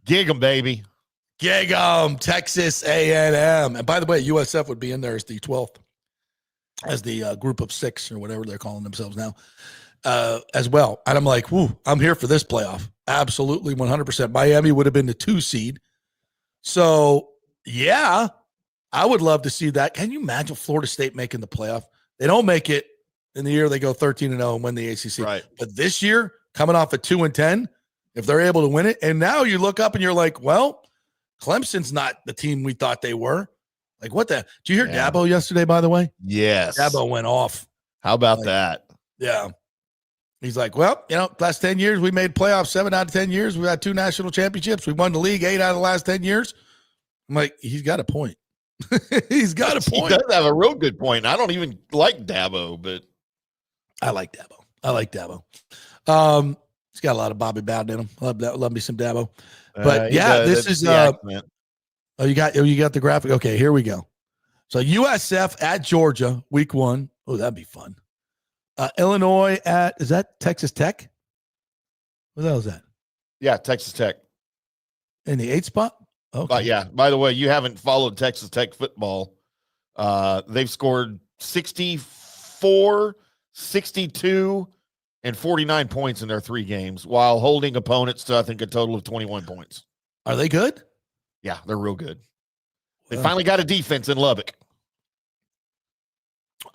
Gig 'em, baby. Gig 'em, Texas A&M. And by the way, USF would be in there as the 12th, as the group of 6 or whatever they're calling themselves now, as well. And I'm like, whoo, I'm here for this playoff. Absolutely, 100%. Miami would have been the 2 seed. So, yeah, I would love to see that. Can you imagine Florida State making the playoff? They don't make it in the year they go 13-0 and win the ACC. Right. But this year, coming off at 2-10, if they're able to win it, and now you look up and you're like, well, Clemson's not the team we thought they were. Like, what the? Did you hear Dabo yesterday, by the way? Yes. Dabo went off. How about that? Yeah. He's like, well, last 10 years, we made playoffs 7 out of 10 years. We had 2 national championships. We won the league 8 out of the last 10 years. I'm like, he's got a point. He's got a point. He does have a real good point. I don't even like Dabo, but I like Dabo. He's got a lot of Bobby Bowden in him. Love me some Dabo. But this is you got the graphic. Okay, here we go. So USF at Georgia, week 1. Oh, that'd be fun. Illinois is that Texas Tech? What the hell is that? Yeah, Texas Tech. In the 8th spot? Okay. By the way, you haven't followed Texas Tech football. They've scored 64, 62, and 49 points in their 3 games, while holding opponents to, I think, a total of 21 points. Are they good? Yeah, they're real good. They finally got a defense in Lubbock.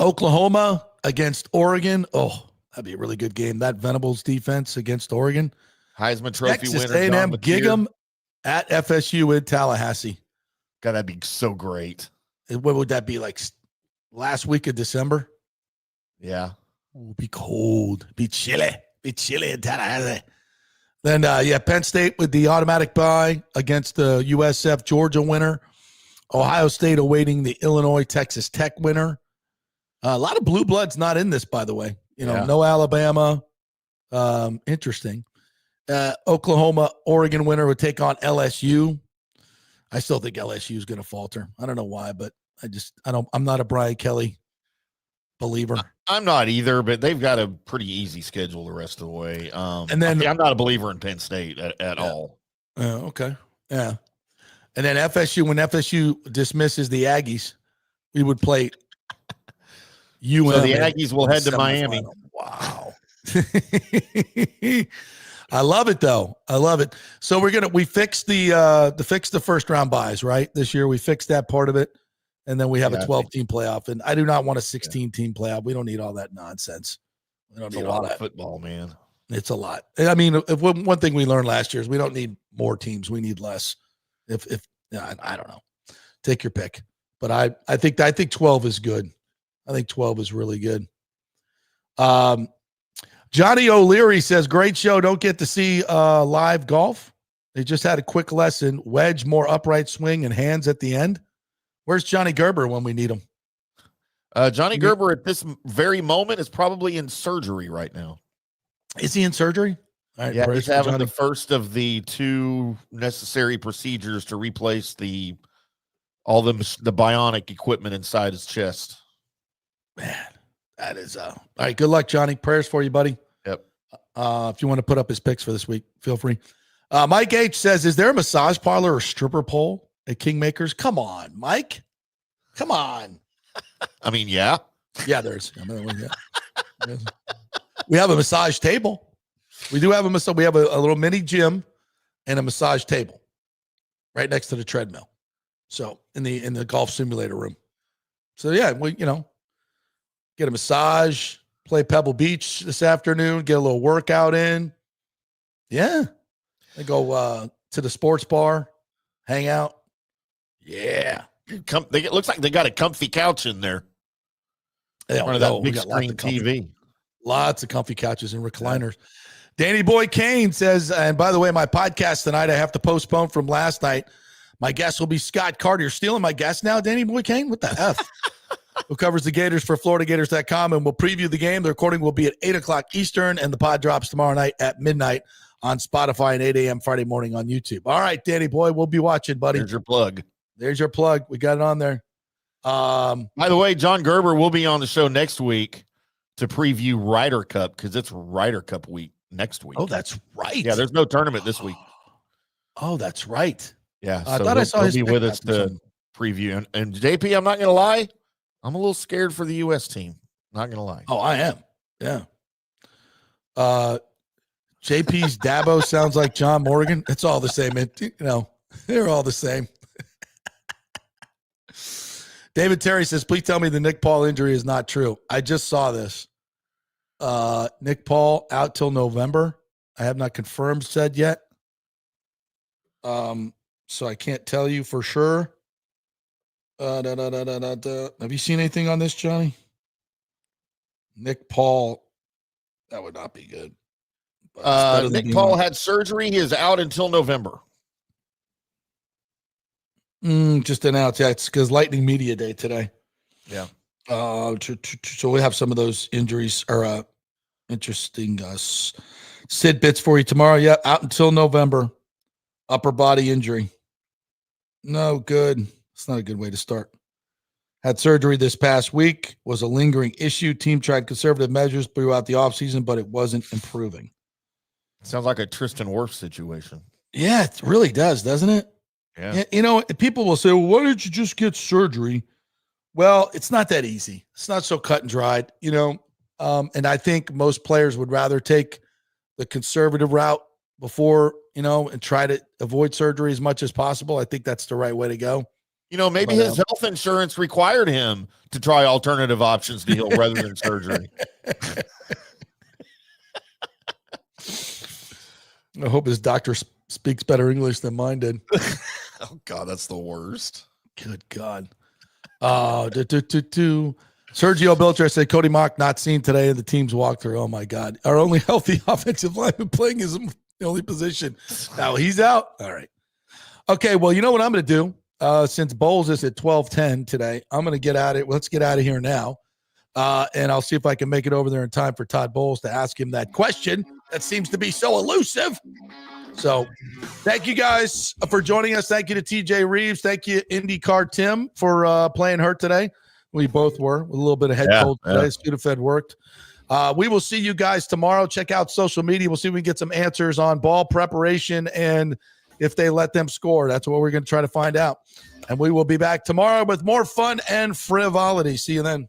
Oklahoma against Oregon. Oh, that'd be a really good game. That Venables defense against Oregon. Heisman Trophy Texas winner. A&M Gig 'em at FSU in Tallahassee. God, that'd be so great. What would that be, like last week of December? Yeah. It'd be cold. Be chilly in Tallahassee. Then, Penn State with the automatic bye against the USF Georgia winner. Ohio State awaiting the Illinois Texas Tech winner. A lot of blue bloods not in this, by the way. No Alabama. Interesting. Oklahoma, Oregon winner would take on LSU. I still think LSU is going to falter. I don't know why, but I'm not a Brian Kelly believer. I'm not either, but they've got a pretty easy schedule the rest of the way. And then I'm not a believer in Penn State at all. Okay. Yeah. And then when FSU dismisses the Aggies, we would play UM. So the Aggies will head to Miami. Wow. I love it though. I love it. So we fixed the first round buys, right? This year we fixed that part of it. And then we have a 12-team playoff. And I do not want a 16-team playoff. We don't need all that nonsense. We don't need a lot all that of football, man. It's a lot. I mean, one thing we learned last year is we don't need more teams. We need less. I don't know. Take your pick. But I think 12 is good. I think 12 is really good. Johnny O'Leary says, great show. Don't get to see live golf. They just had a quick lesson. Wedge, more upright swing, and hands at the end. Where's Johnny Gerber when we need him? Johnny Gerber at this very moment is probably in surgery right now. Is he in surgery? All right, yeah, he's having the first of the 2 necessary procedures to replace all the bionic equipment inside his chest. Man, that is all right. Good luck, Johnny. Prayers for you, buddy. Yep. If you want to put up his picks for this week, feel free. Mike H says, is there a massage parlor or stripper pole at Kingmakers? Come on, Mike. Come on. I mean, yeah. Yeah, there's. We have a massage table. We do have a massage. We have a little mini gym and a massage table right next to the treadmill. So in the golf simulator room. So yeah, we get a massage, play Pebble Beach this afternoon, get a little workout in. Yeah. I go to the sports bar, hang out. Yeah. It looks like they got a comfy couch in there. Yeah, One of that big screen TV. Lots of comfy couches and recliners. Yeah. Danny Boy Kane says, and by the way, my podcast tonight I have to postpone from last night. My guest will be Scott Carter. You're stealing my guest now, Danny Boy Kane? What the F? Who covers the Gators for FloridaGators.com, and we'll preview the game. The recording will be at 8 o'clock Eastern, and the pod drops tomorrow night at midnight on Spotify and 8 a.m. Friday morning on YouTube. All right, Danny Boy, we'll be watching, buddy. There's your plug. We got it on there. By the way, John Gerber will be on the show next week to preview Ryder Cup because it's Ryder Cup week next week. Oh, that's right. Yeah, there's no tournament this week. Oh, that's right. Yeah, I thought I saw his be with us to preview. And JP, I'm not going to lie, I'm a little scared for the U.S. team. Not going to lie. Oh, I am. Yeah. JP's Dabo sounds like John Morgan. It's all the same. They're all the same. David Terry says, please tell me the Nick Paul injury is not true. I just saw this. Nick Paul out till November. I have not confirmed said yet. So I can't tell you for sure. Have you seen anything on this, Johnny? Nick Paul, that would not be good. Nick Paul had surgery. He is out until November. Just announced. Yeah, it's because Lightning Media Day today. Yeah. So we have some of those injuries or interesting tidbits for you tomorrow. Yeah, out until November. Upper body injury. No good. It's not a good way to start. Had surgery this past week. Was a lingering issue. Team tried conservative measures throughout the offseason, but it wasn't improving. Sounds like a Tristan Wirfs situation. Yeah, it really does, doesn't it? Yeah. People will say, well, why didn't you just get surgery? Well, it's not that easy. It's not so cut and dried, and I think most players would rather take the conservative route before, and try to avoid surgery as much as possible. I think that's the right way to go. Maybe his health insurance required him to try alternative options to heal rather than surgery. I hope his doctor speaks better English than mine did. Oh, God, that's the worst. Good God. Sergio Belcher said Cody Mock not seen today in the team's walkthrough. Oh, my God. Our only healthy offensive lineman playing is the only position. Now he's out. All right. Okay, well, you know what I'm going to do? Since Bowles is at 12:10 today, I'm going to get out of it. Let's get out of here now. And I'll see if I can make it over there in time for Todd Bowles to ask him that question that seems to be so elusive. So thank you guys for joining us. Thank you to TJ Reeves. Thank you, IndyCar Tim, for playing hurt today. We both were with a little bit of head cold today. Sudafed worked. We will see you guys tomorrow. Check out social media. We'll see if we can get some answers on ball preparation and if they let them score. That's what we're going to try to find out. And we will be back tomorrow with more fun and frivolity. See you then.